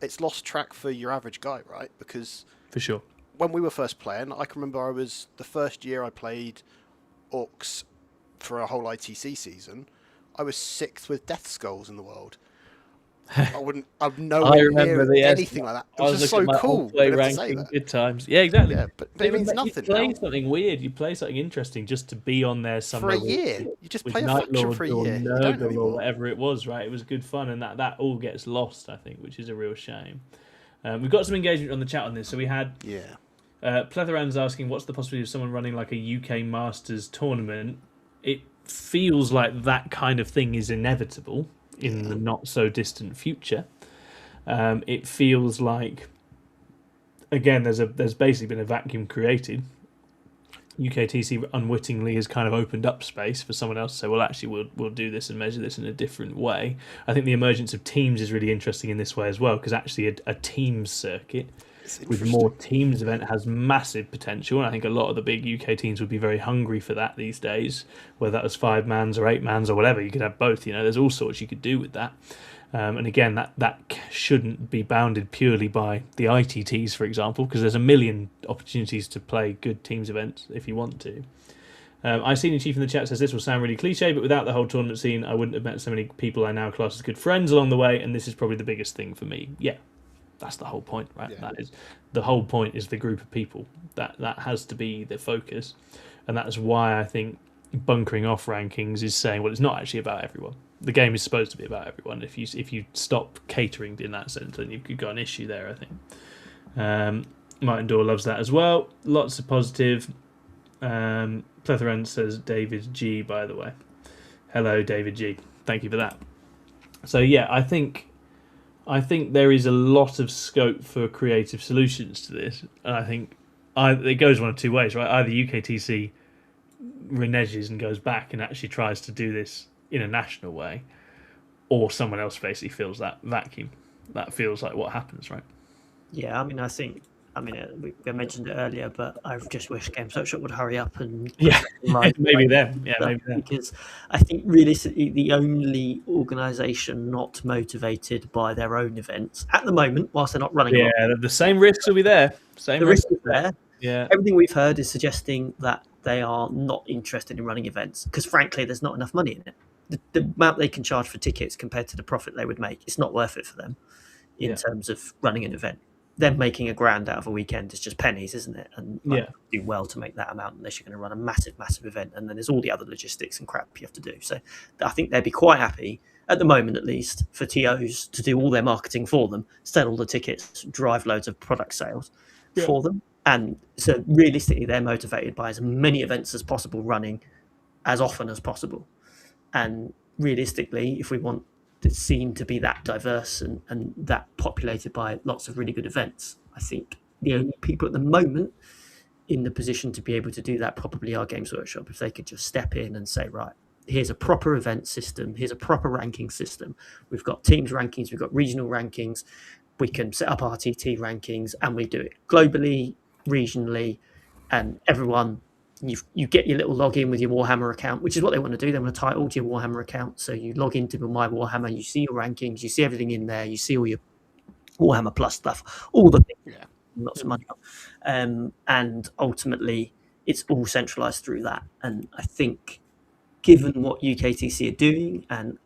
it's lost track for your average guy, right? Because for sure, when we were first playing, I can remember the first year I played Orcs for a whole ITC season, I was 6th with Death Skulls in the world. I've nowhere near anything like that. It was just so cool. Play ranking, good times. Yeah, exactly. Yeah, but it means nothing. You play something weird. You play something interesting just to be on there somewhere for a year. You just play a faction for a year. You don't or whatever it was, right? It was good fun, and that all gets lost, I think, which is a real shame. We've got some engagement on the chat on this. So we had Pletheran's asking, what's the possibility of someone running like a UK Masters tournament? It feels like that kind of thing is inevitable in the not so distant future. It feels like, again, there's basically been a vacuum created. UKTC unwittingly has kind of opened up space for someone else to say, well, actually, we'll do this and measure this in a different way. I think the emergence of teams is really interesting in this way as well, because actually a teams circuit with more teams event has massive potential, and I think a lot of the big UK teams would be very hungry for that these days, whether that was 5-mans or 8-mans or whatever. You could have both, there's all sorts you could do with that. And again, that shouldn't be bounded purely by the ITTs, for example, because there's a million opportunities to play good teams events if you want to. I seen a chief in the chat says this will sound really cliche, but without the whole tournament scene, I wouldn't have met so many people I now class as good friends along the way, and this is probably the biggest thing for me. Yeah, That's the whole point, right? Yeah. That is the whole point, is the group of people. That has to be the focus, and that's why I think bunkering off rankings is saying, well, it's not actually about everyone. The game is supposed to be about everyone. If you stop catering in that sense, then you've got an issue there, I think. Martin Dorr loves that as well. Lots of positive. Plethorant says David G, by the way. Hello, David G. Thank you for that. So yeah, I think there is a lot of scope for creative solutions to this, and I think it goes one of two ways, right? Either UKTC reneges and goes back and actually tries to do this in a national way, or someone else basically fills that vacuum. That feels like what happens, right? Yeah, we mentioned it earlier, but I just wish Games Workshop would hurry up and maybe them. Yeah, maybe them. Because I think realistically, the only organisation not motivated by their own events at the moment, whilst they're not running, the same risks will be there. The risk is there. Yeah, everything we've heard is suggesting that they are not interested in running events because, frankly, there's not enough money in it. The amount they can charge for tickets compared to the profit they would make, it's not worth it for them in terms of running an event. Them making $1,000 out of a weekend is just pennies, isn't it? And do well to make that amount unless you're going to run a massive event, and then there's all the other logistics and crap you have to do. So I think they'd be quite happy at the moment, at least, for TOs to do all their marketing for them, sell all the tickets, drive loads of product sales for them. And so realistically, they're motivated by as many events as possible running as often as possible. And realistically, if we want the scene to be that diverse and that populated by lots of really good events, I think the only people at the moment in the position to be able to do that probably are Games Workshop. If they could just step in and say, right, here's a proper event system, here's a proper ranking system. We've got teams rankings, we've got regional rankings, we can set up RTT rankings, and we do it globally, regionally, and everyone. You get your little login with your Warhammer account, which is what they want to do. They want to tie it all to your Warhammer account. So you log into My Warhammer, you see your rankings, you see everything in there, you see all your Warhammer Plus stuff, all the things, lots of money on. And ultimately, it's all centralized through that. And I think, given what UKTC are doing, and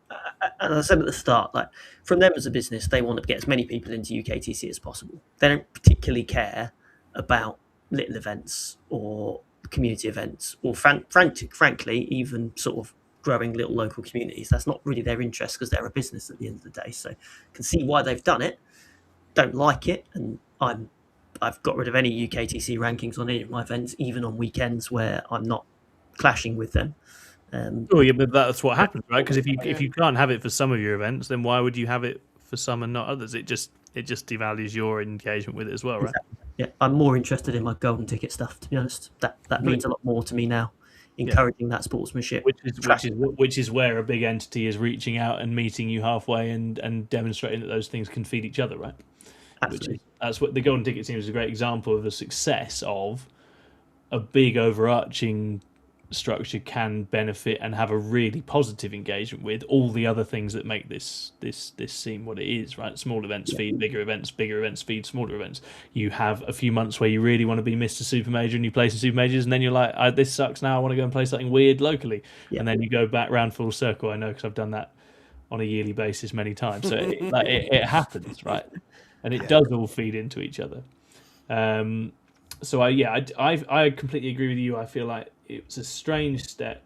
as I said at the start, like from them as a business, they want to get as many people into UKTC as possible. They don't particularly care about little events or community events, or frankly, even sort of growing little local communities. That's not really their interest because they're a business at the end of the day. So I can see why they've done it. Don't like it, and I've got rid of any UKTC rankings on any of my events, even on weekends where I'm not clashing with them. But that's what happens, right? Because if you can't have it for some of your events, then why would you have it for some and not others? It just devalues your engagement with it as well, right? Exactly. Yeah, I'm more interested in my golden ticket stuff, to be honest. That means a lot more to me now, encouraging that sportsmanship. Which is where a big entity is reaching out and meeting you halfway and demonstrating that those things can feed each other, right? Absolutely. That's what the golden ticket team is a great example of the success of a big overarching structure can benefit and have a really positive engagement with all the other things that make this seem what it is, right? Small events feed bigger events feed smaller events. You have a few months where you really want to be Mr. Super Major and you play some Super Majors, and then you're like, this sucks now, I want to go and play something weird locally. And then you go back round full circle. I know, because I've done that on a yearly basis many times. So it happens, right? And it does all feed into each other. So I completely agree with you. I feel like it's a strange step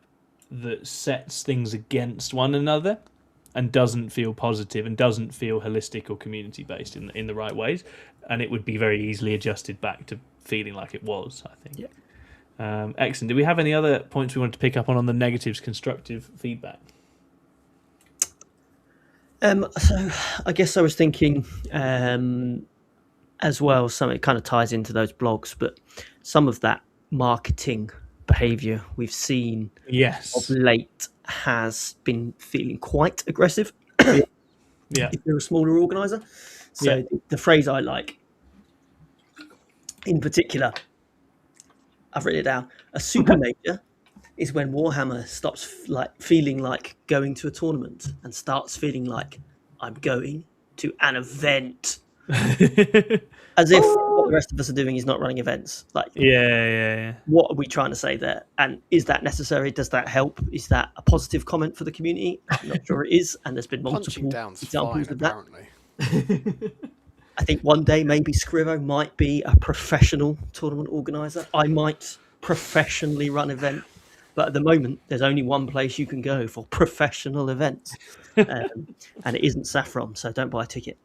that sets things against one another and doesn't feel positive and doesn't feel holistic or community based in the right ways. And it would be very easily adjusted back to feeling like it was, I think. Excellent. Do we have any other points we wanted to pick up on the negatives, constructive feedback? So I guess I was thinking as well, it kind of ties into those blogs, but some of that marketing behavior we've seen of late has been feeling quite aggressive. If you're a smaller organizer. So the phrase I like in particular, I've written it down, a super major is when Warhammer stops feeling like going to a tournament and starts feeling like I'm going to an event. As if what the rest of us are doing is not running events. What are we trying to say there? And is that necessary? Does that help? Is that a positive comment for the community? I'm not sure it is. And there's been multiple examples of that. I think one day maybe Scrivo might be a professional tournament organizer. I might professionally run events, but at the moment there's only one place you can go for professional events, and it isn't Saffron, so don't buy a ticket.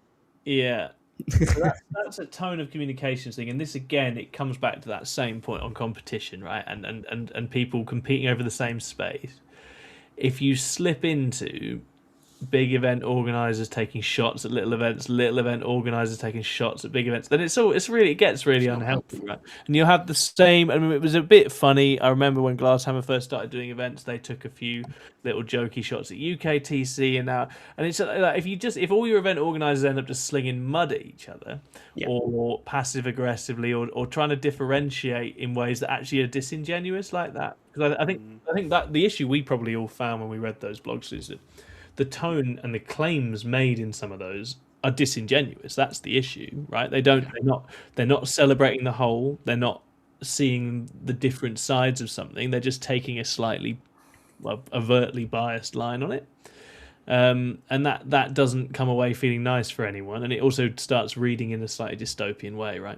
Yeah. So that's a tone of communications thing, and this again, it comes back to that same point on competition, right? And people competing over the same space. If you slip into big event organizers taking shots at little events, little event organizers taking shots at big events, then it gets really unhealthy, right? And you'll have the same. I mean, it was a bit funny. I remember when Glasshammer first started doing events, they took a few little jokey shots at UKTC, and it's like if all your event organizers end up just slinging mud at each other, or passive aggressively, or trying to differentiate in ways that actually are disingenuous like that. Because I think that the issue we probably all found when we read those blogs is that the tone and the claims made in some of those are disingenuous. That's the issue, right? They're not celebrating the whole. They're not seeing the different sides of something. They're just taking a slightly, overtly biased line on it. And that doesn't come away feeling nice for anyone. And it also starts reading in a slightly dystopian way, right?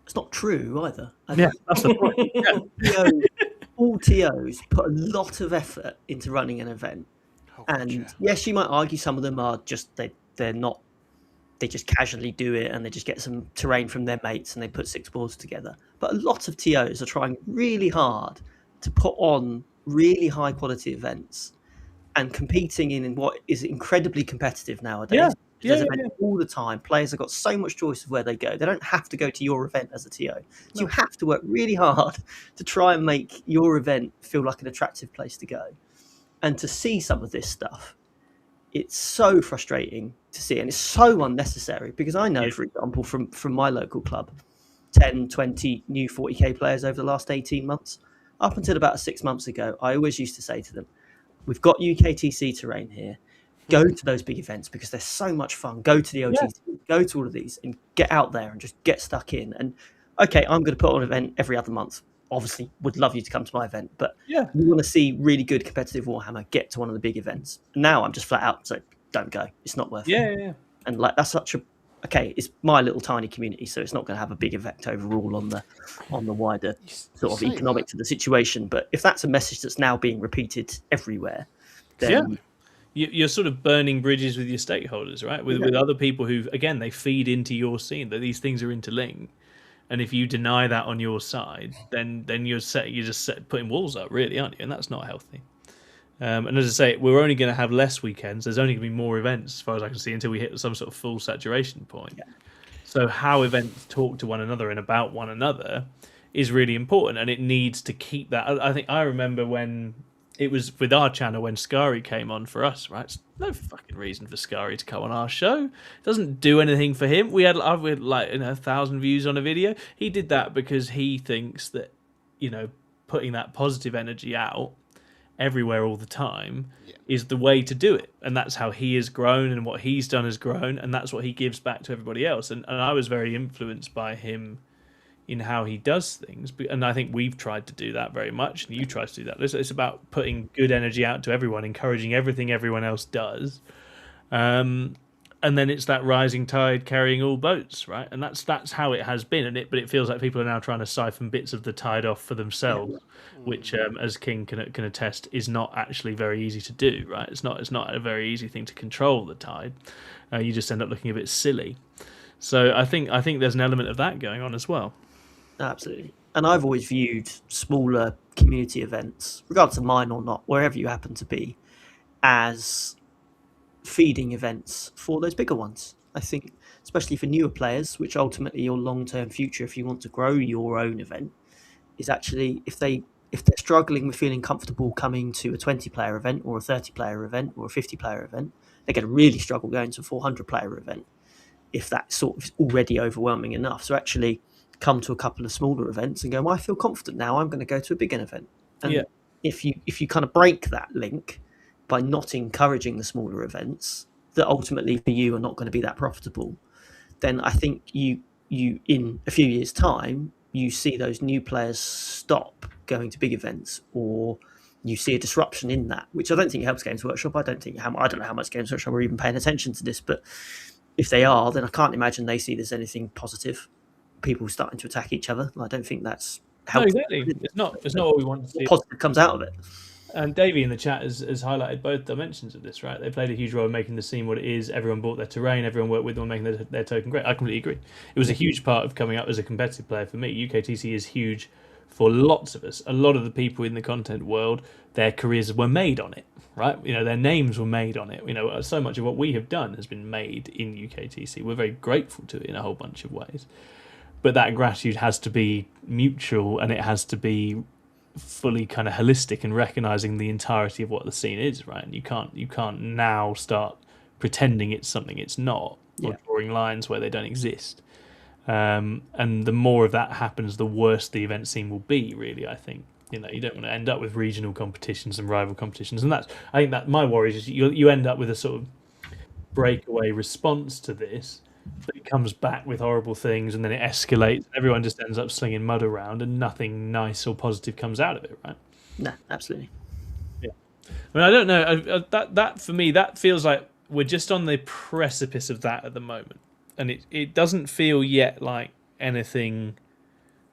It's not true either. Yeah, that's the point. All TOs put a lot of effort into running an event, yes, you might argue some of them are just they just casually do it and they just get some terrain from their mates and they put 6 boards together. But a lot of TOs are trying really hard to put on really high quality events and competing in what is incredibly competitive nowadays. There's events all the time. Players have got so much choice of where they go. They don't have to go to your event as a TO. So you have to work really hard to try and make your event feel like an attractive place to go. And to see some of this stuff, it's so frustrating to see, and it's so unnecessary, because I know, for example, from my local club, 10, 20 new 40k players over the last 18 months. Up until about 6 months ago, I always used to say to them, we've got UKTC terrain here. Go to those big events because they're so much fun. Go to the LGT, go to all of these and get out there and just get stuck in. And okay, I'm going to put on an event every other month. Obviously, would love you to come to my event, but you want to see really good competitive Warhammer, get to one of the big events. Now I'm just flat out, so don't go. It's not worth it. Yeah. And like that's such a it's my little tiny community, so it's not going to have a big effect overall on the wider sort of economics of the situation. But if that's a message that's now being repeated everywhere, then you're sort of burning bridges with your stakeholders, right? With other people who, again, they feed into your scene, that these things are interlinked. And if you deny that on your side, then you're just putting walls up, really, aren't you? And that's not healthy. And as I say, we're only going to have less weekends. There's only going to be more events, as far as I can see, until we hit some sort of full saturation point. Yeah. So how events talk to one another and about one another is really important, and it needs to keep that. I think I remember when it was with our channel when Scary came on for us, right? It's no fucking reason for Scary to come on our show. It doesn't do anything for him. We had like 1,000 views on a video. He did that because he thinks that, putting that positive energy out everywhere all the time is the way to do it. And that's how he has grown, and what he's done has grown, and that's what he gives back to everybody else. And I was very influenced by him in how he does things, and I think we've tried to do that very much, and you try to do that. It's about putting good energy out to everyone, encouraging everything everyone else does, and then it's that rising tide carrying all boats, right? And that's how it has been, but it feels like people are now trying to siphon bits of the tide off for themselves, which, as King can attest, is not actually very easy to do, right? It's not a very easy thing to control the tide. You just end up looking a bit silly. So I think there's an element of that going on as well. Absolutely. And I've always viewed smaller community events, regardless of mine or not, wherever you happen to be, as feeding events for those bigger ones. I think, especially for newer players, which ultimately your long-term future, if you want to grow your own event, is actually if they're struggling with feeling comfortable coming to a 20-player event or a 30-player event or a 50-player event, they're going to really struggle going to a 400-player event if that sort of is already overwhelming enough. So actually come to a couple of smaller events and go, well, I feel confident now, I'm going to go to a bigger event. And if you kind of break that link by not encouraging the smaller events that ultimately for you are not going to be that profitable, then I think you in a few years' time, you see those new players stop going to big events, or you see a disruption in that, which I don't think helps Games Workshop. I don't know how much Games Workshop are even paying attention to this, but if they are, then I can't imagine they see there's anything positive. People starting to attack each other. I don't think that's helpful. No, exactly. It's not what we want to see. What positive comes out of it? And Davey in the chat has highlighted both dimensions of this, right? They played a huge role in making the scene what it is. Everyone bought their terrain. Everyone worked with them on making their token great. I completely agree. It was a huge part of coming up as a competitive player for me. UKTC is huge for lots of us. A lot of the people in the content world, their careers were made on it, right? Their names were made on it. So much of what we have done has been made in UKTC. We're very grateful to it in a whole bunch of ways. But that gratitude has to be mutual, and it has to be fully kind of holistic and recognizing the entirety of what the scene is, right? And you can't now start pretending it's something it's not, or drawing lines where they don't exist. And the more of that happens, the worse the event scene will be, really. I think you don't want to end up with regional competitions and rival competitions, and I think that my worry is you end up with a sort of breakaway response to this. But it comes back with horrible things, and then it escalates. Everyone just ends up slinging mud around, and nothing nice or positive comes out of it, right? No, absolutely. Yeah. I don't know. That for me, that feels like we're just on the precipice of that at the moment, and it doesn't feel yet like anything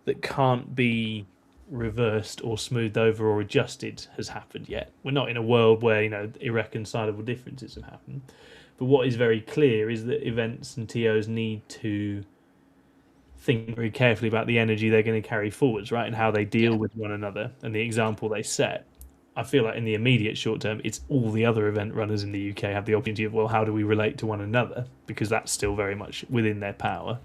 that can't be reversed or smoothed over or adjusted has happened yet. We're not in a world where irreconcilable differences have happened. But what is very clear is that events and TOs need to think very carefully about the energy they're going to carry forwards, right, and how they deal with one another and the example they set. I feel like in the immediate short term, it's all the other event runners in the UK have the opportunity of, well, how do we relate to one another? Because that's still very much within their power.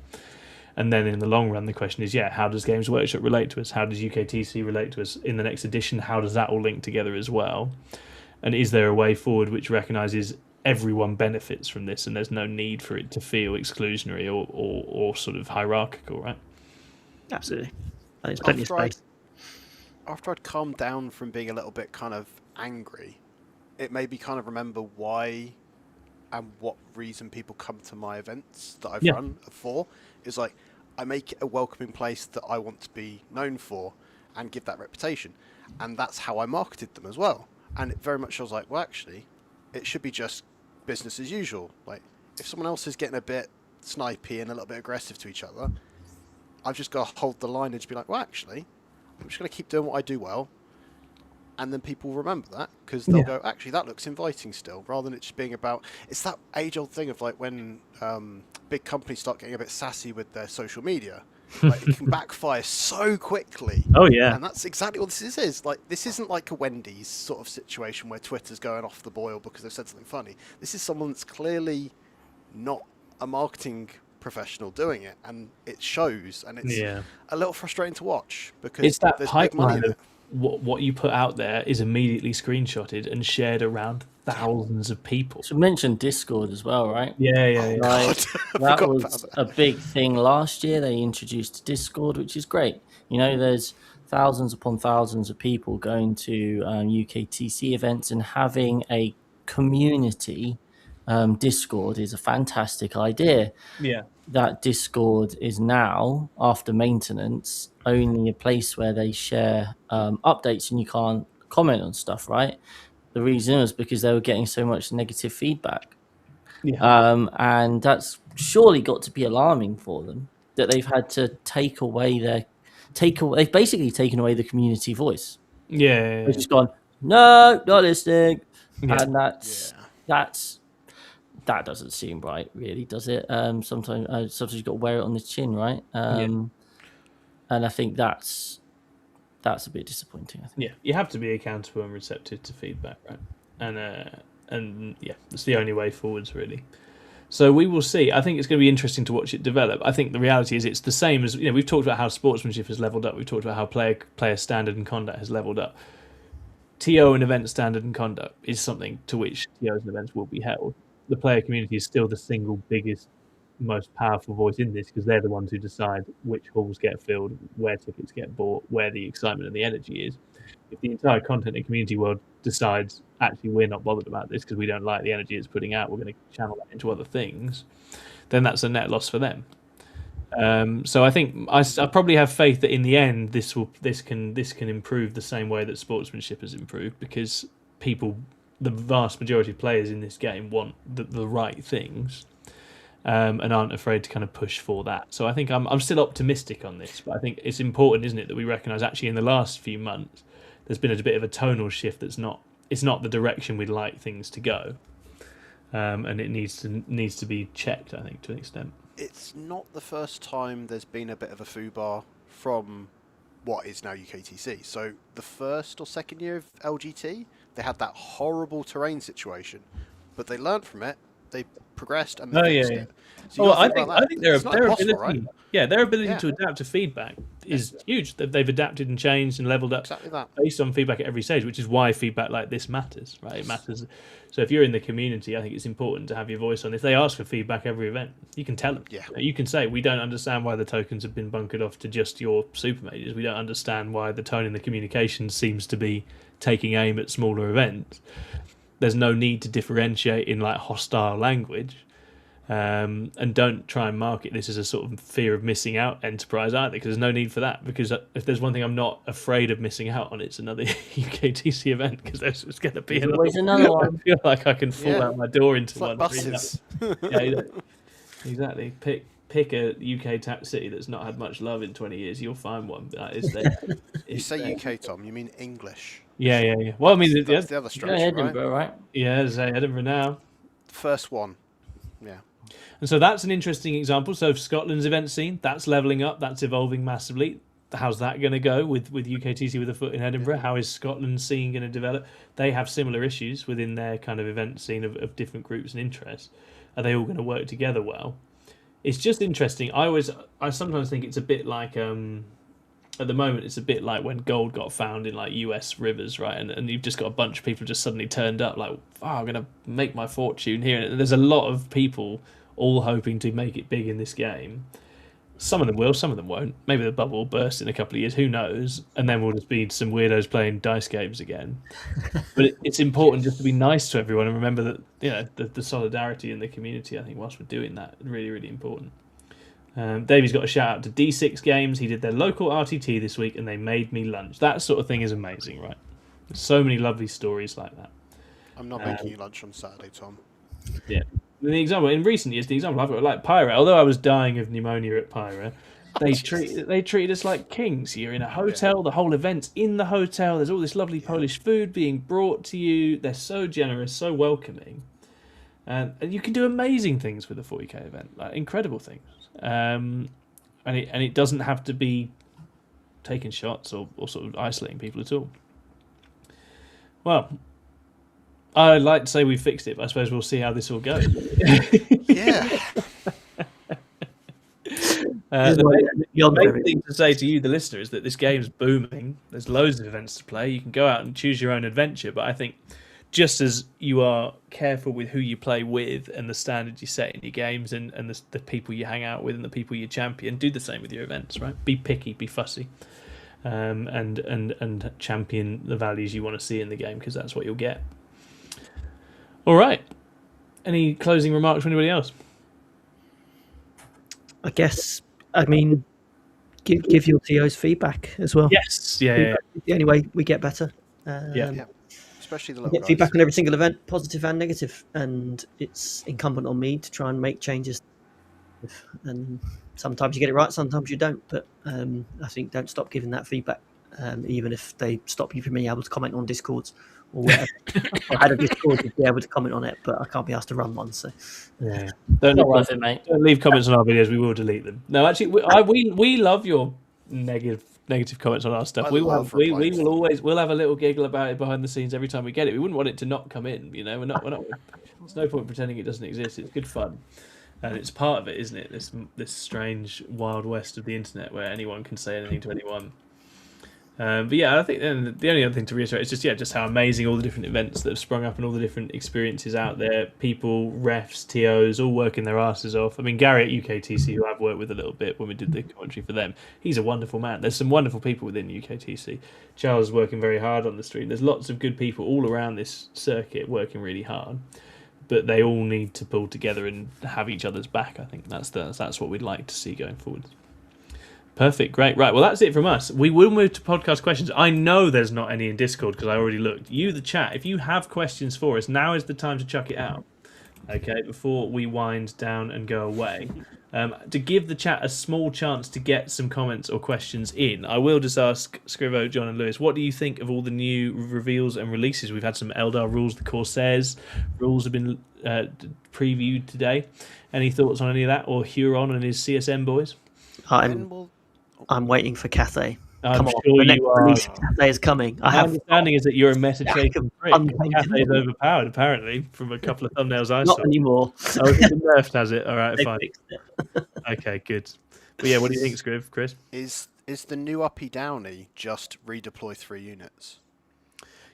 And then in the long run, the question is, how does Games Workshop relate to us? How does UKTC relate to us in the next edition? How does that all link together as well? And is there a way forward which recognises everyone benefits from this, and there's no need for it to feel exclusionary or sort of hierarchical, right? Absolutely. There's plenty of space. After I'd calmed down from being a little bit kind of angry, it made me kind of remember why and what reason people come to my events that I've run for. Is like, I make it a welcoming place that I want to be known for and give that reputation. And that's how I marketed them as well. And it very much was like, well, actually, it should be just business as usual. Like, if someone else is getting a bit snipey and a little bit aggressive to each other, I've just got to hold the line and just be like, well, actually, I'm just going to keep doing what I do well. And then people remember that because they'll go, actually, that looks inviting still, rather than it just being about, it's that age-old thing of like when big companies start getting a bit sassy with their social media. Like, it can backfire so quickly. Oh, yeah. And that's exactly what this is. Like, this isn't like a Wendy's sort of situation where Twitter's going off the boil because they've said something funny. This is someone that's clearly not a marketing professional doing it, and it shows, and it's a little frustrating to watch because it's that there's big money in it. What you put out there is immediately screenshotted and shared around thousands of people. So mention Discord as well, right? Yeah. Like, that was a big thing last year. They introduced Discord, which is great. There's thousands upon thousands of people going to UKTC events, and having a community Discord is a fantastic idea. Yeah. That Discord is now, after maintenance, only a place where they share updates, and you can't comment on stuff, right? The reason is because they were getting so much negative feedback. And that's surely got to be alarming for them, that they've had to they've basically taken away the community voice. They've just gone, no, not listening. And that doesn't seem right, really, does it? Sometimes you've got to wear it on the chin, right? And I think that's a bit disappointing, I think. Yeah, you have to be accountable and receptive to feedback, right? And it's the only way forwards, really. So we will see. I think it's going to be interesting to watch it develop. I think the reality is it's the same as, we've talked about how sportsmanship has leveled up. We've talked about how player standard and conduct has leveled up. TO and event standard and conduct is something to which TOs and events will be held. The player community is still the single biggest, most powerful voice in this, because they're the ones who decide which halls get filled, where tickets get bought, where the excitement and the energy is. If the entire content and community world decides, actually, we're not bothered about this because we don't like the energy it's putting out, we're going to channel that into other things, then that's a net loss for them. So I think I probably have faith that in the end this can improve the same way that sportsmanship has improved, because people, the vast majority of players in this game, want the right things, and aren't afraid to kind of push for that. So I think I'm still optimistic on this, but I think it's important, isn't it, that we recognise actually in the last few months there's been a bit of a tonal shift it's not the direction we'd like things to go, and it needs to be checked, I think, to an extent. It's not the first time there's been a bit of a foobar from what is now UKTC. So the first or second year of LGT, they had that horrible terrain situation, but they learned from it. They progressed and they fixed it. So I think their ability, right? their ability to adapt to feedback is huge. They've adapted and changed and leveled up based on feedback at every stage, which is why feedback like this matters, right? It matters. So if you're in the community, I think it's important to have your voice on. If they ask for feedback every event, you can tell them. Yeah. You can say, we don't understand why the tokens have been bunkered off to just your Super Majors. We don't understand why the tone in the communication seems to be taking aim at smaller events. There's no need to differentiate in like hostile language, and don't try and market this as a sort of fear of missing out enterprise either, because there's no need for that. Because if there's one thing I'm not afraid of missing out on, it's another UKTC event, because there's just going to be another one. I feel like I can fall out my door into it's like one. buses. Yeah, exactly. Pick a UK city that's not had much love in 20 years. You'll find one. That is there. You say UK, Tom. You mean English? Yeah. Well, I mean, that's the other structure, Edinburgh, right? Yeah, say Edinburgh now. First one. Yeah. And so that's an interesting example. So Scotland's event scene, that's levelling up, that's evolving massively. How's that going to go with UKTC with a foot in Edinburgh? How is Scotland's scene going to develop? They have similar issues within their kind of event scene of different groups and interests. Are they all going to work together well? It's just interesting. I sometimes think it's a bit like at the moment it's a bit like when gold got found in like US rivers, right? And you've just got a bunch of people just suddenly turned up like, I'm going to make my fortune here. And there's a lot of people all hoping to make it big in this game. Some of them will, some of them won't. Maybe the bubble will burst in a couple of years, who knows? And then we'll just be some weirdos playing dice games again. But it's important just to be nice to everyone and remember that, the solidarity in the community, I think, whilst we're doing that, really, really important. Davey's got a shout out to D6 Games. He did their local RTT this week and they made me lunch. That sort of thing is amazing, right? There's so many lovely stories like that. I'm not making you lunch on Saturday, Tom. Yeah. In recent years, I've got like Pyra. Although I was dying of pneumonia at Pyra, they treated us like kings. You're in a hotel, the whole event's in the hotel. There's all this lovely Polish food being brought to you. They're so generous, so welcoming, and you can do amazing things with a 40k event, like incredible things. And it doesn't have to be taking shots or sort of isolating people at all. Well, I'd like to say we fixed it, but I suppose we'll see how this all goes. Yeah. The main thing to say to you, the listener, is that this game's booming. There's loads of events to play. You can go out and choose your own adventure, but I think just as you are careful with who you play with and the standards you set in your games and the people you hang out with and the people you champion, do the same with your events, right? Be picky, be fussy, and champion the values you want to see in the game, because that's what you'll get. All right. Any closing remarks from anybody else? I guess, give your TOs feedback as well. Yes. Yeah. The only way we get better. Yeah. Especially the little get guys. feedback on every single event, positive and negative, and it's incumbent on me to try and make changes. And sometimes you get it right, sometimes you don't. But I think don't stop giving that feedback, even if they stop you from being able to comment on Discords or whatever. I had a Discord to be able to comment on it, but I can't be asked to run one. So yeah, don't leave comments on our videos. We will delete them. No, actually, we love your negative comments on our stuff. We'll have a little giggle about it behind the scenes every time we get it. We wouldn't want it to not come in. We're not. There's no point pretending it doesn't exist. It's good fun, and it's part of it, isn't it? This strange wild west of the internet where anyone can say anything to anyone. But yeah, I think the only other thing to reiterate is just how amazing all the different events that have sprung up and all the different experiences out there. People, refs, TOs, all working their asses off. I mean, Gary at UKTC, who I've worked with a little bit when we did the commentary for them, he's a wonderful man. There's some wonderful people within UKTC. Charles is working very hard on the stream. There's lots of good people all around this circuit working really hard. But they all need to pull together and have each other's back. I think that's what we'd like to see going forward. Perfect, great. Right, well, that's it from us. We will move to podcast questions. I know there's not any in Discord because I already looked. You, the chat, if you have questions for us, now is the time to chuck it out. Okay, before we wind down and go away, to give the chat a small chance to get some comments or questions in, I will just ask Scrivo, John, and Lewis, what do you think of all the new reveals and releases? We've had some Eldar rules, the Corsairs rules have been previewed today. Any thoughts on any of that, or Huron and his CSM boys? I'm waiting for Cathay. I'm Come on, sure the next you are. release of Cathay is coming. My understanding is that you're a meta-chasing prick. unpainted Cathay's woman. overpowered, apparently, from a couple of thumbnails I Not saw. anymore. Oh, it's been nerfed, has it? All right, They fine. fixed it. Okay, good. But yeah, what do you think, Scriv, Chris? Is the new uppy downy just redeploy 3 units?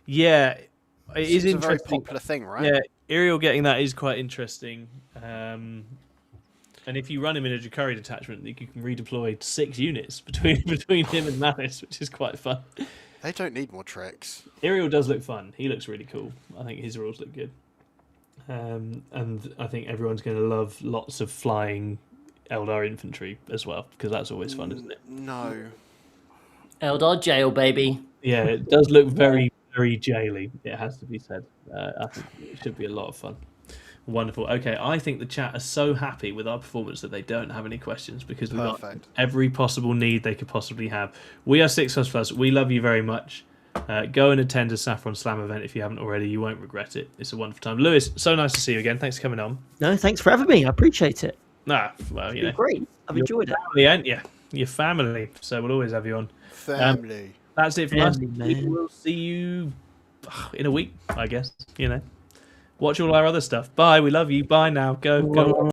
Yeah, it is It's a very interesting. popular thing, right? Yeah, Ariel getting that is quite interesting. And if you run him in a Jakari detachment, you can redeploy 6 units between him and Malice, which is quite fun. They don't need more tricks. Ariel does look fun. He looks really cool. I think his rules look good. And I think everyone's going to love lots of flying Eldar infantry as well, because that's always fun, isn't it? No. Eldar jail, baby. Yeah, it does look very, very jaily, it has to be said. I think it should be a lot of fun. Wonderful. Okay, I think the chat are so happy with our performance that they don't have any questions, because we've got every possible need they could possibly have. We are 6++. We love you very much. Go and attend a Saffron Slam event if you haven't already. You won't regret it. It's a wonderful time. Lewis, so nice to see you again. Thanks for coming on. No, thanks for having me. I appreciate it. Well, you know, great. I've enjoyed it. Family, ain't you? Your family. So we'll always have you on. Family. That's it from us. Man. We'll see you in a week, I guess. You know, watch all our other stuff. Bye. We love you. Bye now. Go.